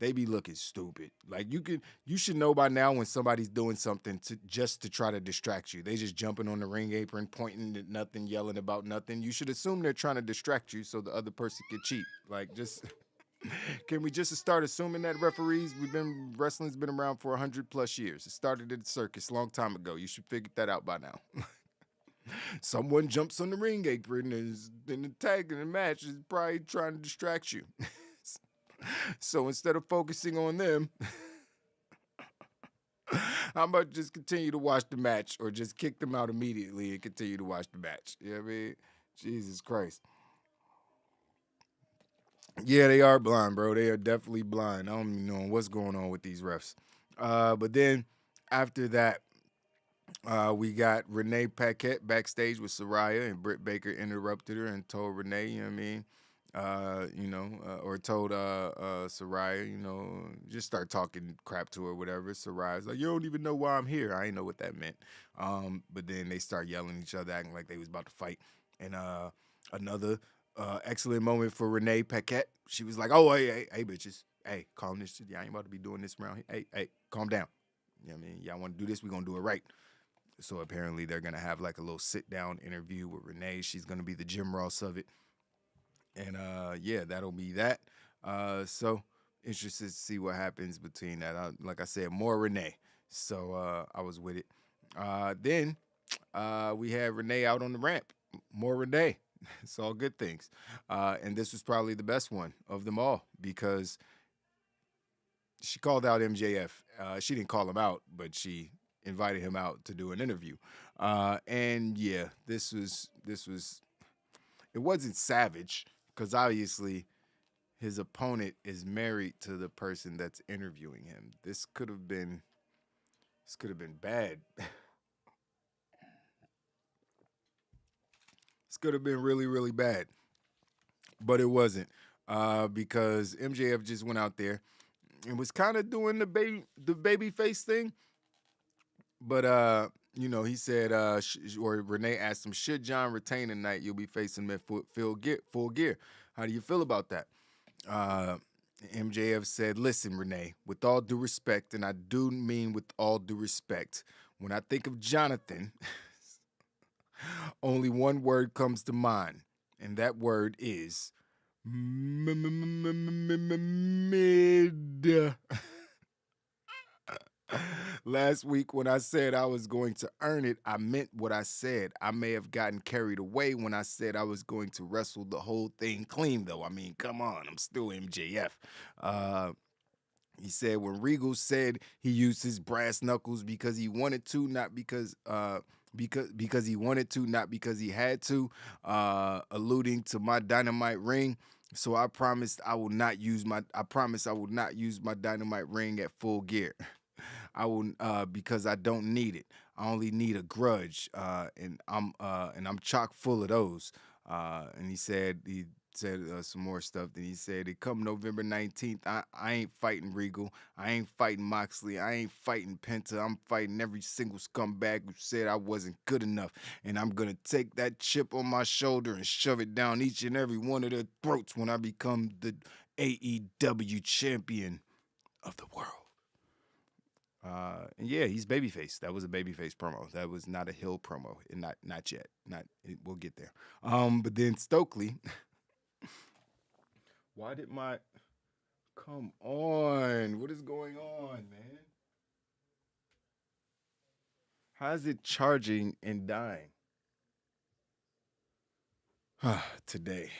They be looking stupid. Like you should know by now when somebody's doing something just to try to distract you. They just jumping on the ring apron, pointing at nothing, yelling about nothing. You should assume they're trying to distract you so the other person can cheat. Like, just... Can we just start assuming that referees? Wrestling's been around for 100+ years. It started at the circus a long time ago. You should figure that out by now. Someone jumps on the ring apron and is in the tag in the match is probably trying to distract you. So instead of focusing on them, I'm about to just continue to watch the match or just kick them out immediately and continue to watch the match. You know what I mean? Jesus Christ. Yeah, they are blind, bro. They are definitely blind. I don't even know what's going on with these refs. But then after that, we got Renee Paquette backstage with Soraya, and Britt Baker interrupted her and told Renee, you know what I mean, or told Soraya, just start talking crap to her, whatever. Soraya's like, you don't even know why I'm here. I didn't know what that meant. But then they start yelling at each other, acting like they was about to fight. And another excellent moment for Renee Paquette. She was like, oh, hey, bitches. Hey, calm this shit. Y'all ain't about to be doing this around here. Hey, calm down. You know what I mean? Y'all want to do this? We're going to do it right. So apparently they're going to have like a little sit-down interview with Renee. She's going to be the Jim Ross of it. And, yeah, that'll be that. So interested to see what happens between that. Like I said, more Renee. So I was with it. Then we had Renee out on the ramp. More Renee. It's all good things. And this was probably the best one of them all because she called out MJF. She didn't call him out, but she invited him out to do an interview. And yeah, this was it wasn't savage because obviously his opponent is married to the person that's interviewing him. This could have been bad. This could have been really, really bad, but it wasn't because MJF just went out there and was kind of doing the baby face thing. But he said, or Renee asked him, should John retain tonight? You'll be facing him at full gear. How do you feel about that? MJF said, listen, Renee, with all due respect, and I do mean with all due respect, when I think of Jonathan. Only one word comes to mind, and that word is mid. Last week when I said I was going to earn it, I meant what I said. I may have gotten carried away when I said I was going to wrestle the whole thing clean, though. I mean, come on, I'm still MJF. He said when Regal said he used his brass knuckles because he wanted to, not because he wanted to, not because he had to, alluding to my Dynamite ring. So I promise I will not use my Dynamite ring at Full Gear. I will because I don't need it. I only need a grudge, and I'm chock full of those. And he said some more stuff. Then he said, it come November 19th, I ain't fighting Regal. I ain't fighting Moxley. I ain't fighting Penta. I'm fighting every single scumbag who said I wasn't good enough. And I'm going to take that chip on my shoulder and shove it down each and every one of their throats when I become the AEW champion of the world. And yeah, he's babyface. That was a babyface promo. That was not a heel promo, and not yet. We'll get there. But then Stokely. Why did my? Come on, what is going on, man? How's it charging and dying? Today.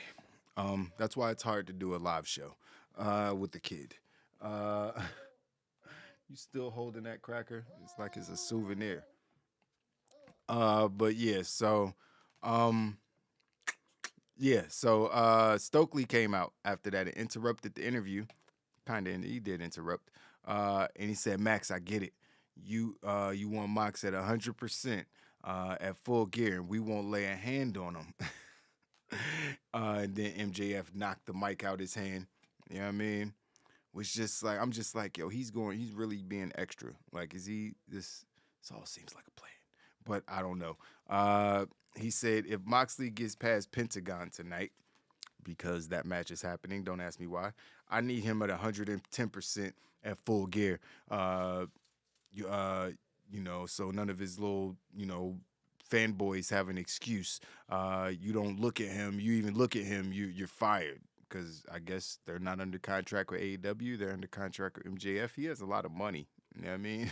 That's why it's hard to do a live show with the kid. You still holding that cracker? It's like it's a souvenir. But yeah, so Stokely came out after that and interrupted the interview. He did interrupt. And he said, Max, I get it. You want Mox at 100% at full gear, and we won't lay a hand on him. And then MJF knocked the mic out his hand. You know what I mean? Which just like, I'm just like, yo, he's really being extra. Like, this all seems like a plan, but I don't know. He said if Moxley gets past Pentagon tonight, because that match is happening, don't ask me why, I need him at 110% at full gear. So none of his little, fanboys have an excuse. You don't look at him. You even look at him, you're fired. Because I guess they're not under contract with AEW. They're under contract with MJF. He has a lot of money. You know what I mean?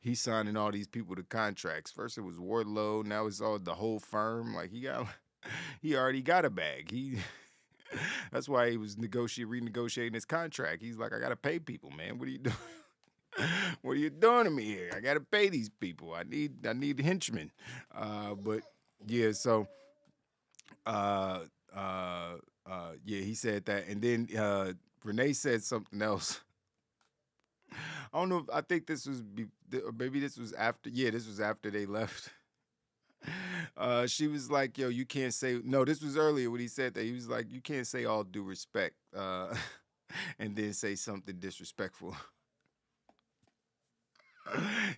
He's signing all these people to contracts. First it was Wardlow. Now it's all the whole firm. Like he already got a bag. That's why he was renegotiating his contract. He's like, I got to pay people, man. What are you doing? What are you doing to me here? I got to pay these people. I need henchmen. But yeah, so he said that, and then Renee said something else. I don't know. I think this was maybe this was after. Yeah, this was after they left. She was like, "Yo, you can't say no." This was earlier when he said that. He was like, "You can't say all due respect," and then say something disrespectful.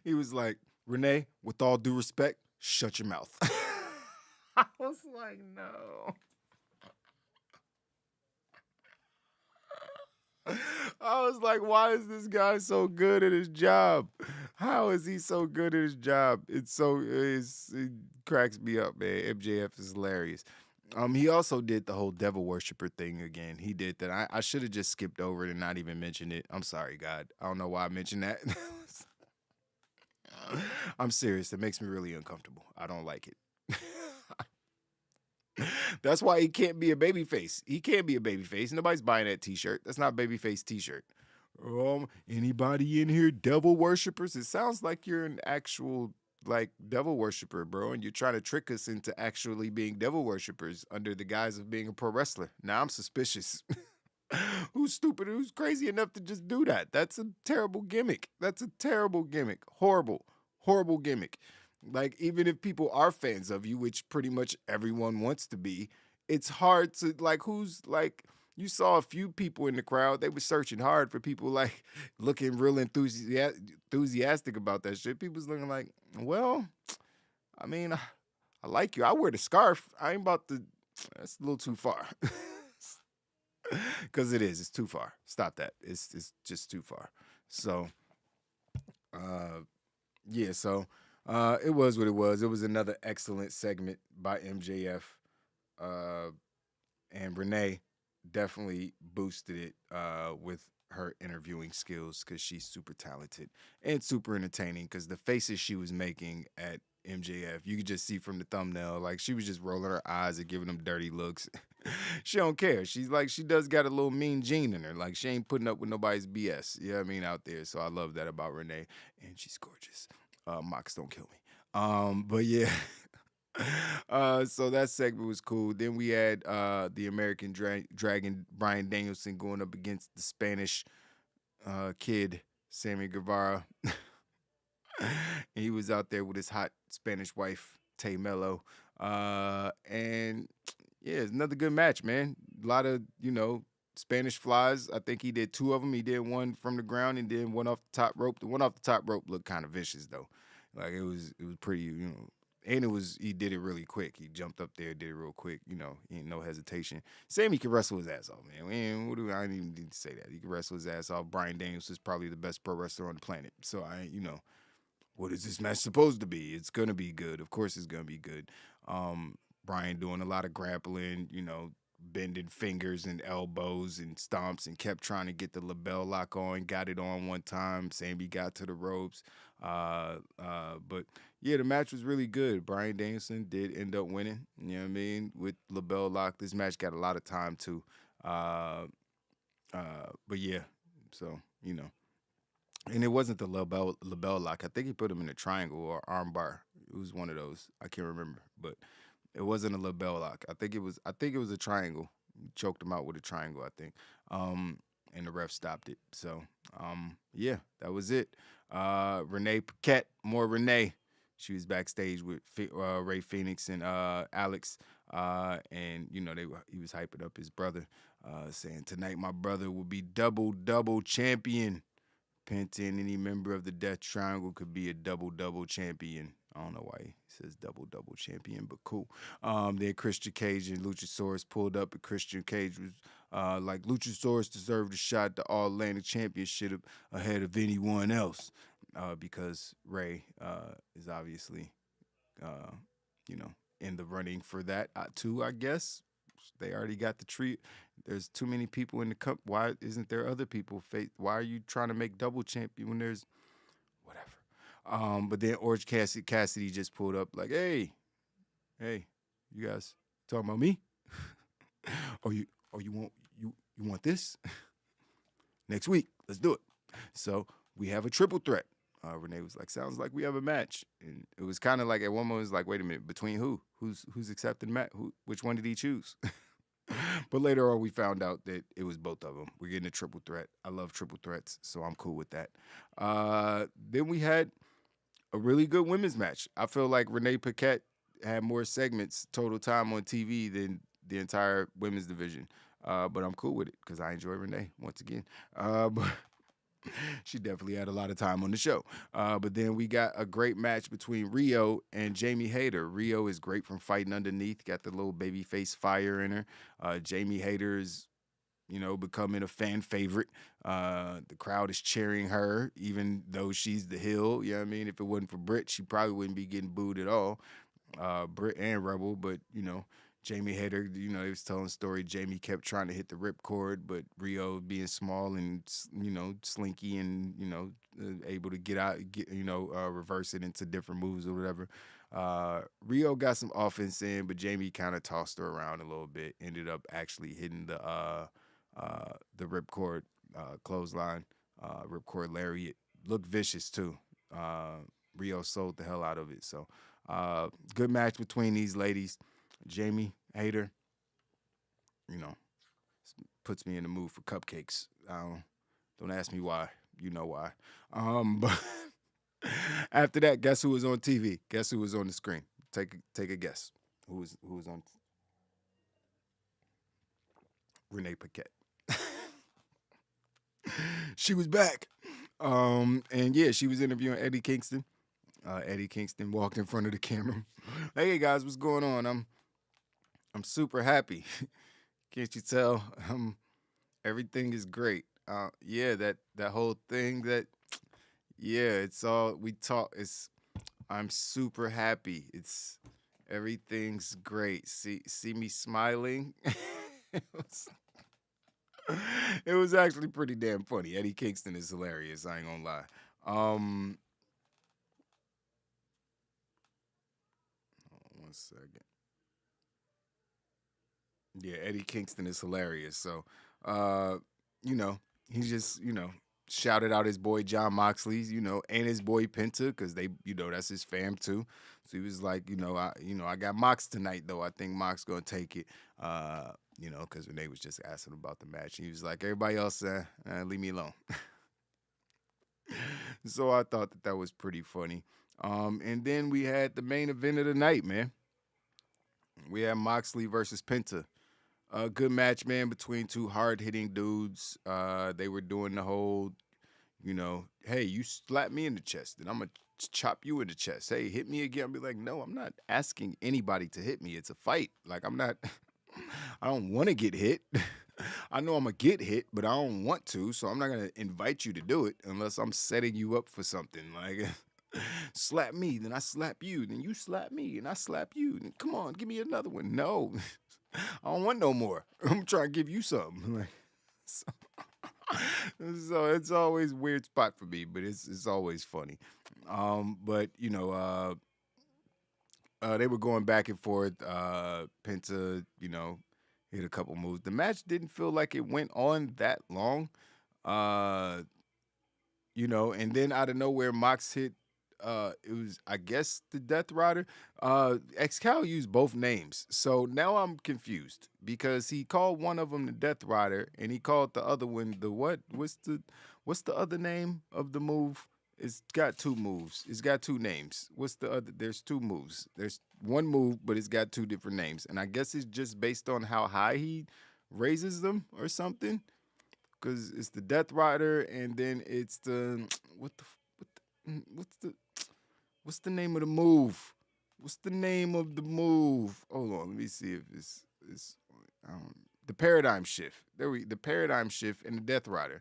He was like, "Renee, with all due respect, shut your mouth." I was like, "No." I was like, why is this guy so good at his job? How is he so good at his job? It cracks me up, man. MJF is hilarious. He also did the whole devil worshiper thing again. He did that. I should have just skipped over it and not even mentioned it. I'm sorry, God. I don't know why I mentioned that. I'm serious. It makes me really uncomfortable. I don't like it. That's why he can't be a babyface. He can't be a babyface. Nobody's buying that T-shirt. That's not a babyface T-shirt. Anybody in here devil worshipers? It sounds like you're an actual devil worshiper, bro, and you're trying to trick us into actually being devil worshipers under the guise of being a pro wrestler. Now I'm suspicious. Who's stupid? Who's crazy enough to just do that? That's a terrible gimmick. That's a terrible gimmick. Horrible, horrible gimmick. Like, even if people are fans of you, which pretty much everyone wants to be, it's hard to, you saw a few people in the crowd. They were searching hard for people, looking real enthusiastic about that shit. People's looking like, well, I mean, I like you. I wear the scarf. I ain't about to, that's a little too far. Because it's too far. Stop that. It's just too far. So, it was what it was. It was another excellent segment by MJF. And Renee definitely boosted it with her interviewing skills because she's super talented and super entertaining because the faces she was making at MJF, you could just see from the thumbnail, she was just rolling her eyes and giving them dirty looks. She don't care. She's she does got a little mean gene in her. She ain't putting up with nobody's BS. You know what I mean? Out there. So I love that about Renee. And she's gorgeous. Mox, don't kill me. But yeah. So that segment was cool. Then we had the American Dragon, Bryan Danielson, going up against the Spanish kid, Sammy Guevara. He was out there with his hot Spanish wife, Tay Mello. And yeah, it's another good match, man. A lot of, Spanish flies. I think he did 2 of them. He did one from the ground and then one off the top rope. The one off the top rope looked kind of vicious, though. It was pretty, And he did it really quick. He jumped up there, did it real quick. You know, he ain't no hesitation. Sammy can wrestle his ass off, man. I didn't even need to say that. He can wrestle his ass off. Bryan Daniels is probably the best pro wrestler on the planet. So what is this match supposed to be? It's gonna be good. Of course, it's gonna be good. Bryan doing a lot of grappling, bending fingers and elbows and stomps, and kept trying to get the label lock on. Got it on one time. Sammy got to the ropes. But yeah, the match was really good. Bryan Danielson did end up winning. You know what I mean? With label lock, this match got a lot of time too. But yeah, so and it wasn't the label lock. I think he put him in a triangle or arm bar. It was one of those. I can't remember, but it wasn't a label lock. I think it was a triangle. He choked him out with a triangle, I think. And the ref stopped it. So, yeah, that was it. Renee Paquette, more Renee. She was backstage with Ray Phoenix and Alex. And, he was hyping up his brother, saying, tonight my brother will be double champion. Penta and any member of the Death Triangle could be a double champion. I don't know why he says double champion, but cool. Then Christian Cage and Luchasaurus pulled up, and Christian Cage was like, Luchasaurus deserved a shot at the All-Atlantic Championship ahead of anyone else, because Ray is obviously, in the running for that too, I guess. They already got the treat. There's too many people in the cup. Why isn't there other people? Why are you trying to make double champion when there's whatever? But then Orange Cassidy just pulled up like, hey, you guys talking about me? you want this? Next week, let's do it. So we have a triple threat. Renee was like, sounds like we have a match. And it was kind of like, at one moment, it was like, wait a minute, between who? Who's accepting the match? Which one did he choose? But later on, we found out that it was both of them. We're getting a triple threat. I love triple threats, so I'm cool with that. Then we had a really good women's match. I feel like Renee Paquette had more segments, total time on TV, than the entire women's division. But I'm cool with it because I enjoy Renee once again. But she definitely had a lot of time on the show. But then we got a great match between Rio and Jamie Hayter. Rio is great from fighting underneath, got the little baby face fire in her. Jamie Hayter is, becoming a fan favorite. The crowd is cheering her, even though she's the heel. You know what I mean? If it wasn't for Britt, she probably wouldn't be getting booed at all. Britt and Rebel, but, Jamie Hayter, he was telling a story. Jamie kept trying to hit the ripcord, but Rio being small and, slinky and, able to reverse it into different moves or whatever. Rio got some offense in, but Jamie kind of tossed her around a little bit. Ended up actually hitting the ripcord clothesline, ripcord lariat. Looked vicious too. Rio sold the hell out of it. So good match between these ladies. Jamie Hayter, puts me in the mood for cupcakes. Don't ask me why. You know why. But after that, guess who was on TV? Guess who was on the screen? Take a guess. Who was on? Renee Paquette. She was back. And yeah, she was interviewing Eddie Kingston. Eddie Kingston walked in front of the camera. Hey guys, what's going on? I'm super happy. Can't you tell? Everything is great. Yeah, that whole thing it's all we talk. I'm super happy. Everything's great. See me smiling. It was actually pretty damn funny. Eddie Kingston is hilarious. I ain't gonna lie. One second. Yeah, Eddie Kingston is hilarious. So, he just, shouted out his boy John Moxley, and his boy Penta, because they, that's his fam too. So he was like, I got Mox tonight though. I think Mox gonna take it. Because Renee was just asking about the match. He was like, everybody else, leave me alone. So I thought that was pretty funny. And then we had the main event of the night, man. We had Moxley versus Penta. A good match, man, between two hard-hitting dudes. They were doing the whole, hey, you slap me in the chest, and I'm going to chop you in the chest. Hey, hit me again. I'll be like, no, I'm not asking anybody to hit me. It's a fight. Like, I'm not, I don't want to get hit. I know I'm going to get hit, but I don't want to. So I'm not going to invite you to do it unless I'm setting you up for something. Like, slap me, then I slap you, then you slap me, and I slap you. Then come on, give me another one. No, I don't want no more. I'm trying to give you something. Like, so it's always a weird spot for me, but it's always funny. But you know, they were going back and forth. Penta, you know, hit a couple moves. The match didn't feel like it went on that long. You know, and then out of nowhere, Mox hit. It was, I guess, the Death Rider. Excal used both names, so now I'm confused because he called one of them the Death Rider, and he called the other one the what? What's the other name of the move? It's got two moves. It's got two names. What's the other? There's two moves. There's one move, but it's got two different names, and I guess it's just based on how high he raises them or something. Because it's the Death Rider, and then it's the what's the name of the move? What's the name of the move? Hold on, let me see if it's the Paradigm Shift. The Paradigm Shift and the Death Rider.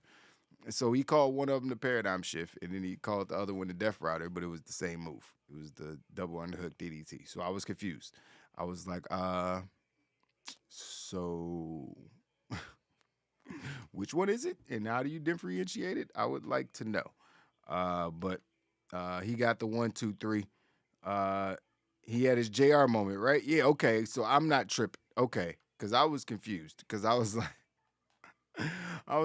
And so he called one of them the Paradigm Shift, and then he called the other one the Death Rider, but it was the same move. It was the double underhook DDT. So I was confused. I was like, so which one is it? And how do you differentiate it? I would like to know. But he got the 1, 2, 3. He had his JR moment, right? Yeah, okay. So I'm not tripping. Okay. Because I was confused. Because I was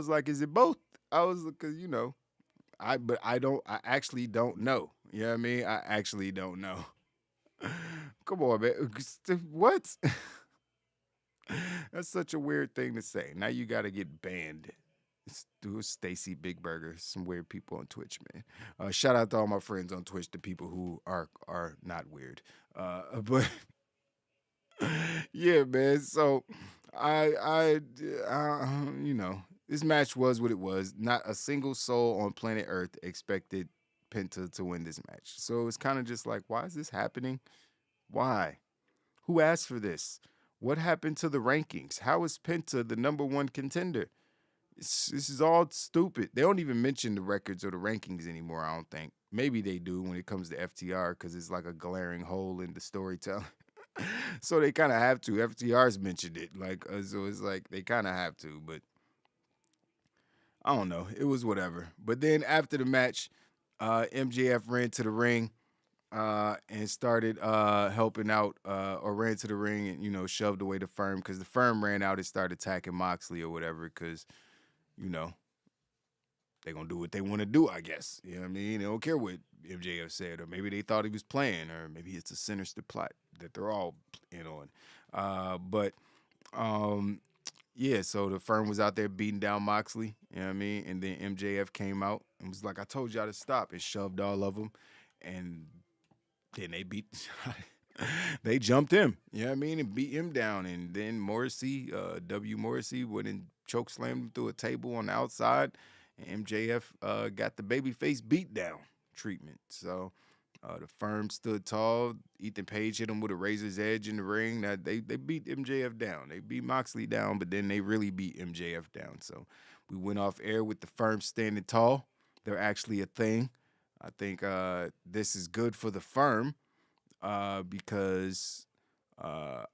like, is it both? Because, you know, I actually don't know. You know what I mean? I actually don't know. Come on, man. What? That's such a weird thing to say. Now you got to get banned. Do Stacy Big Burger, some weird people on Twitch, man. Shout out to all my friends on Twitch, the people who are not weird. But yeah, man. So I you know, this match was what it was. Not a single soul on planet Earth expected Penta to win this match. So it's kind of just like, why is this happening? Why? Who asked for this? What happened to the rankings? How is Penta the number one contender? This is all stupid. They don't even mention the records or the rankings anymore, I don't think. Maybe they do when it comes to FTR because it's like a glaring hole in the storytelling. So they kind of have to. FTR's mentioned it. So it's like they kind of have to, but I don't know. It was whatever. But then after the match, MJF ran to the ring and started helping out or ran to the ring and, you know, shoved away the Firm because the Firm ran out and started attacking Moxley or whatever because, you know, they're going to do what they want to do, I guess. You know what I mean? They don't care what MJF said, or maybe they thought he was playing, or maybe it's a sinister plot that they're all in on. Yeah, so the Firm was out there beating down Moxley, you know what I mean? And then MJF came out and was like, I told y'all to stop, and shoved all of them. And then they jumped him, you know what I mean, and beat him down. And then Morrissey, Morrissey, went and chokeslammed him through a table on the outside. And MJF got the babyface beatdown treatment. So the Firm stood tall. Ethan Page hit him with a razor's edge in the ring. They beat MJF down. They beat Moxley down, but then they really beat MJF down. So we went off air with the Firm standing tall. They're actually a thing. I think this is good for the Firm because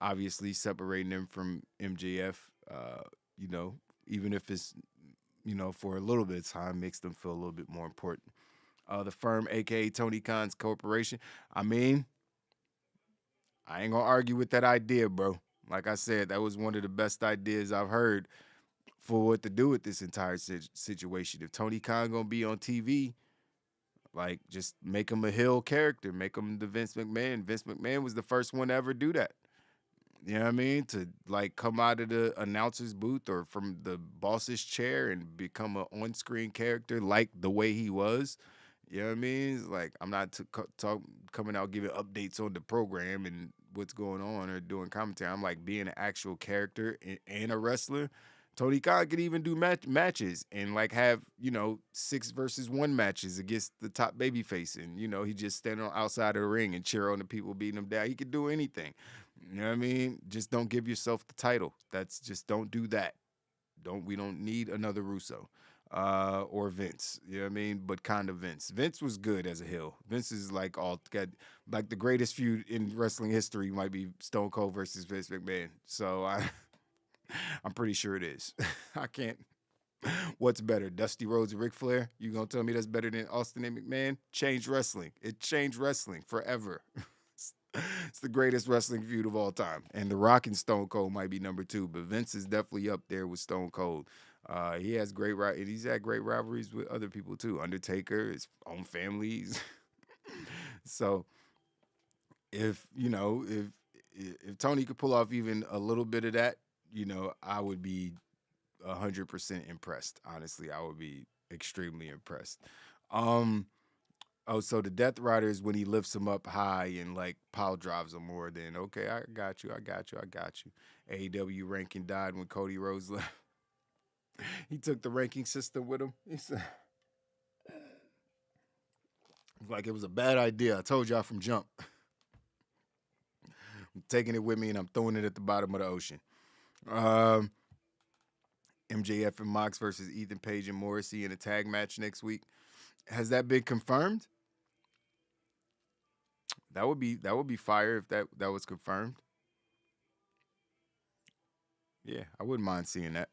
obviously separating them from MJF, you know, even if it's, you know, for a little bit of time, makes them feel a little bit more important. The Firm, a.k.a. Tony Khan's corporation, I mean, I ain't going to argue with that idea, bro. Like I said, that was one of the best ideas I've heard for what to do with this entire situation. If Tony Khan going to be on TV, like, just make him a heel character. Make him the Vince McMahon. Vince McMahon was the first one to ever do that. You know what I mean? To, like, come out of the announcer's booth or from the boss's chair and become an on-screen character like the way he was. You know what I mean? It's like, I'm not coming out giving updates on the program and what's going on or doing commentary. I'm like being an actual character and a wrestler. Tony Khan could even do matches and like have, 6-versus-1 matches against the top babyface. And, he just stand on outside of the ring and cheer on the people beating him down. He could do anything. You know what I mean? Just don't give yourself the title. Don't do that. We don't need another Russo or Vince. You know what I mean? But kind of Vince. Vince was good as a heel. Vince is like the greatest feud in wrestling history might be Stone Cold versus Vince McMahon. So I'm pretty sure it is. I can't. What's better, Dusty Rhodes and Ric Flair? You gonna tell me that's better than Austin and McMahon? Changed wrestling. It changed wrestling forever. It's the greatest wrestling feud of all time. And The Rock and Stone Cold might be number 2, but Vince is definitely up there with Stone Cold. He has he's had great rivalries with other people too. Undertaker, his own families. So if Tony could pull off even a little bit of that, I would be 100% impressed. Honestly, I would be extremely impressed. So the Death Rider is when he lifts him up high and like pile drives him more than, okay, I got you. AEW ranking died when Cody Rhodes left. He took the ranking system with him. He said, like it was a bad idea. I told y'all from jump. I'm taking it with me and I'm throwing it at the bottom of the ocean. MJF and Mox versus Ethan Page and Morrissey in a tag match next week. Has that been confirmed? That would be fire if that was confirmed. Yeah, I wouldn't mind seeing that.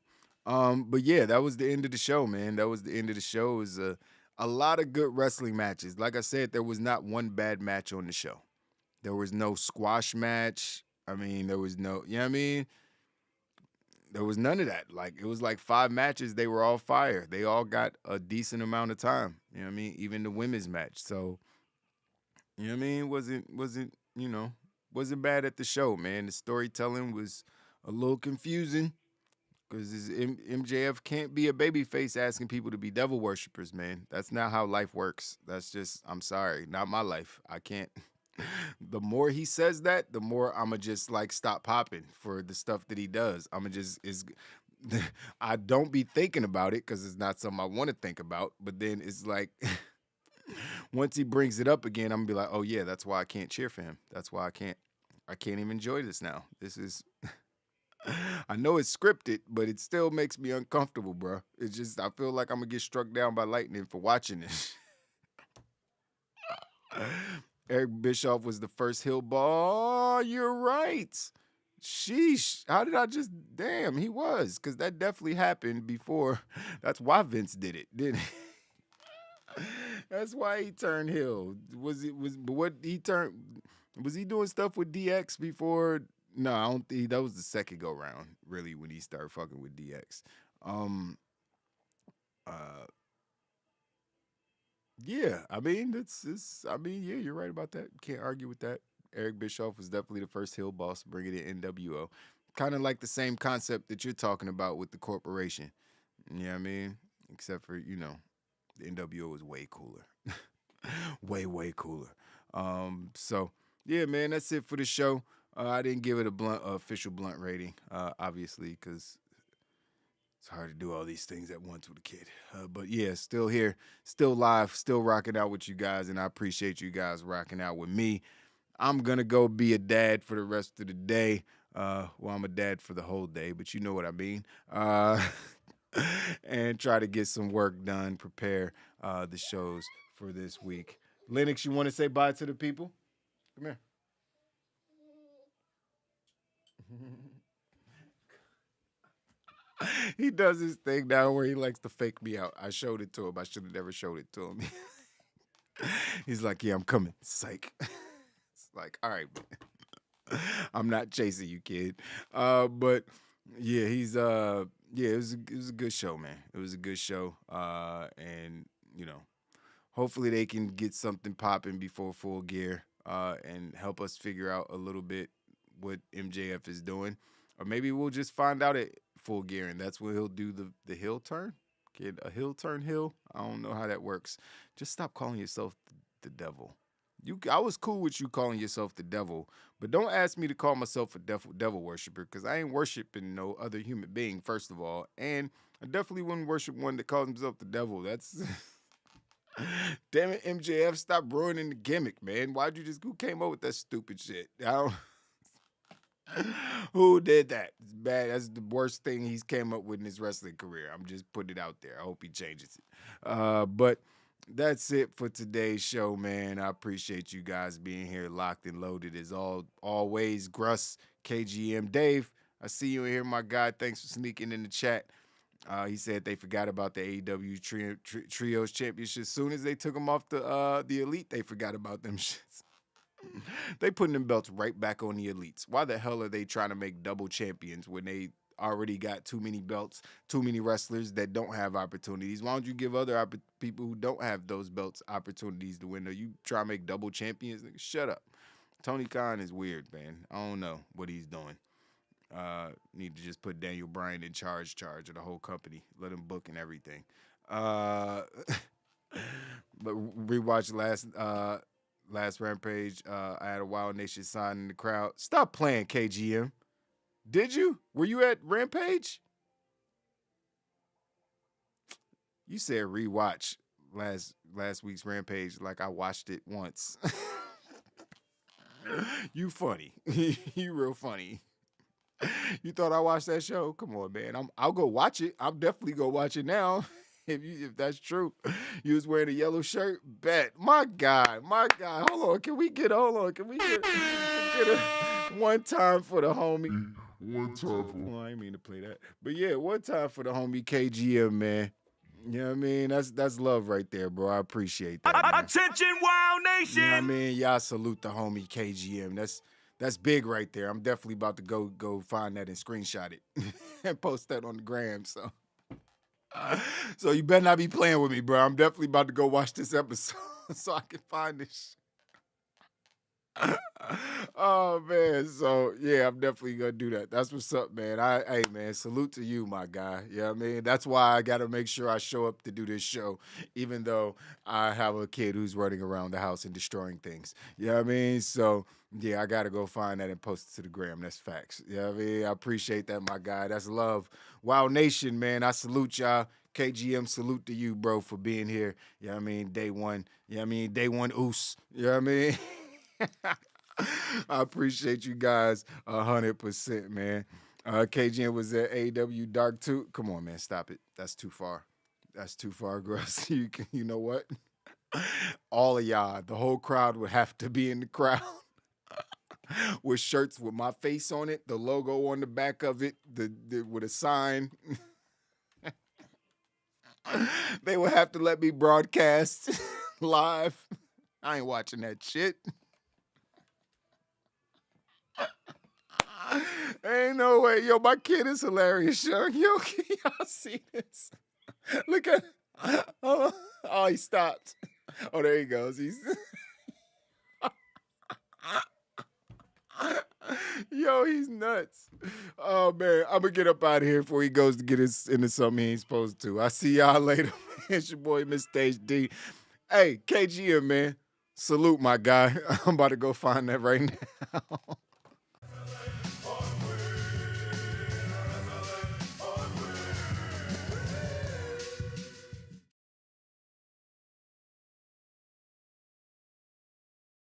But yeah, that was the end of the show, man. That was the end of the show. It was a lot of good wrestling matches. Like I said, there was not one bad match on the show. There was no squash match. I mean, there was no, you know what I mean? There was none of that. Like, it was like 5 matches. They were all fire. They all got a decent amount of time. You know what I mean? Even the women's match. So, you know what I mean? Wasn't bad at the show, man. The storytelling was a little confusing because MJF can't be a babyface asking people to be devil worshippers, man. That's not how life works. That's just, I'm sorry, not my life. I can't. The more he says that, the more I'ma just like stop popping for the stuff that he does. I don't be thinking about it because it's not something I want to think about. But then it's like once he brings it up again, I'm gonna be like, oh yeah, that's why I can't cheer for him. That's why I can't even enjoy this now. This is I know it's scripted, but it still makes me uncomfortable, bro. It's just I feel like I'm gonna get struck down by lightning for watching this. Eric Bischoff was the first heel ball. Oh, you're right. Sheesh. How did I just... Damn, he was. Because that definitely happened before. That's why Vince did it, didn't he? That's why he turned heel. Was he doing stuff with DX before? No, I don't think... That was the second go-round, really, when he started fucking with DX. Yeah, I mean, yeah, you're right about that. Can't argue with that. Eric Bischoff was definitely the first heel boss bringing in NWO. Kind of like the same concept that you're talking about with the corporation. You know what I mean? Except for, the NWO was way cooler. way, way cooler. So, yeah, man, that's it for the show. I didn't give it a official blunt rating, obviously, because it's hard to do all these things at once with a kid. But yeah, still here, still live, still rocking out with you guys, and I appreciate you guys rocking out with me. I'm going to go be a dad for the rest of the day. Well, I'm a dad for the whole day, but you know what I mean. And try to get some work done, prepare the shows for this week. Lennox, you want to say bye to the people? Come here. He does his thing now where he likes to fake me out. I showed it to him. I should have never showed it to him. He's like, yeah, I'm coming. Psych. It's like, all right, I'm not chasing you, kid. But yeah, it was a good show, man. It was a good show. And hopefully they can get something popping before Full Gear, and help us figure out a little bit what MJF is doing. Or maybe we'll just find out at Full Gear, and that's when he'll do the heel turn. Kid, a heel turn heel? I don't know how that works. Just stop calling yourself the devil. I was cool with you calling yourself the devil, but don't ask me to call myself a devil worshiper because I ain't worshiping no other human being, first of all. And I definitely wouldn't worship one that calls himself the devil. That's damn it, MJF, stop ruining the gimmick, man. Who came up with that stupid shit? Who did that? It's bad. That's the worst thing he's came up with in his wrestling career. I'm just putting it out there. I hope he changes it. But that's it for today's show, man. I appreciate you guys being here, locked and loaded as always. Gruss, KGM, Dave, I see you in here, my guy. Thanks for sneaking in the chat. He said they forgot about the AEW Trios Championship. As soon as they took them off the Elite, they forgot about them shits. They putting them belts right back on the Elites. Why the hell are they trying to make double champions when they already got too many belts, too many wrestlers that don't have opportunities? Why don't you give other people who don't have those belts opportunities to win? Or you try to make double champions? Shut up. Tony Khan is weird, man. I don't know what he's doing. Need to just put Daniel Bryan in charge of the whole company. Let him book and everything. But rewatch last Rampage. I had a Wild Nation sign in the crowd. Stop playing, KGM. Did you? Were you at Rampage? You said rewatch last week's Rampage like I watched it once. You funny. You real funny. You thought I watched that show? Come on, man. I'll go watch it. I'm definitely go watch it now. If that's true. You was wearing a yellow shirt? Bet. My God. Hold on. Can we get a one time for the homie? One time for I didn't mean to play that. But yeah, one time for the homie KGM, man. You know what I mean? That's love right there, bro. I appreciate that. Man. Attention, Wild Nation! You know what I mean? Y'all salute the homie KGM. That's big right there. I'm definitely about to go find that and screenshot it and post that on the gram. So you better not be playing with me, bro. I'm definitely about to go watch this episode so I can find this. Oh man, so yeah, I'm definitely gonna do that. That's what's up, man. Hey man, salute to you, my guy. You know what I mean? That's why I gotta make sure I show up to do this show, even though I have a kid who's running around the house and destroying things. You know what I mean? So yeah, I gotta go find that and post it to the gram. That's facts. You know what I mean? I appreciate that, my guy. That's love. Wild Nation, man. I salute y'all. KGM, salute to you, bro, for being here. You know what I mean? Day one. You know what I mean? Day one oos. You know what I mean? I appreciate you guys 100%, man. KGM was at AEW Dark 2. Come on, man, stop it. That's too far. That's too far, Gross. You know what? All of y'all, the whole crowd would have to be in the crowd with shirts with my face on it, the logo on the back of it, with a sign. They would have to let me broadcast live. I ain't watching that shit. Ain't no way. Yo, my kid is hilarious, Sean. Yo, can y'all see this? Look at oh, he stopped. Oh, there he goes. He's yo, he's nuts. Oh man, I'm gonna get up out of here before he goes to get into something he ain't supposed to. I see y'all later, man. It's your boy, Mr. HD. Hey, KGM, man. Salute, my guy. I'm about to go find that right now.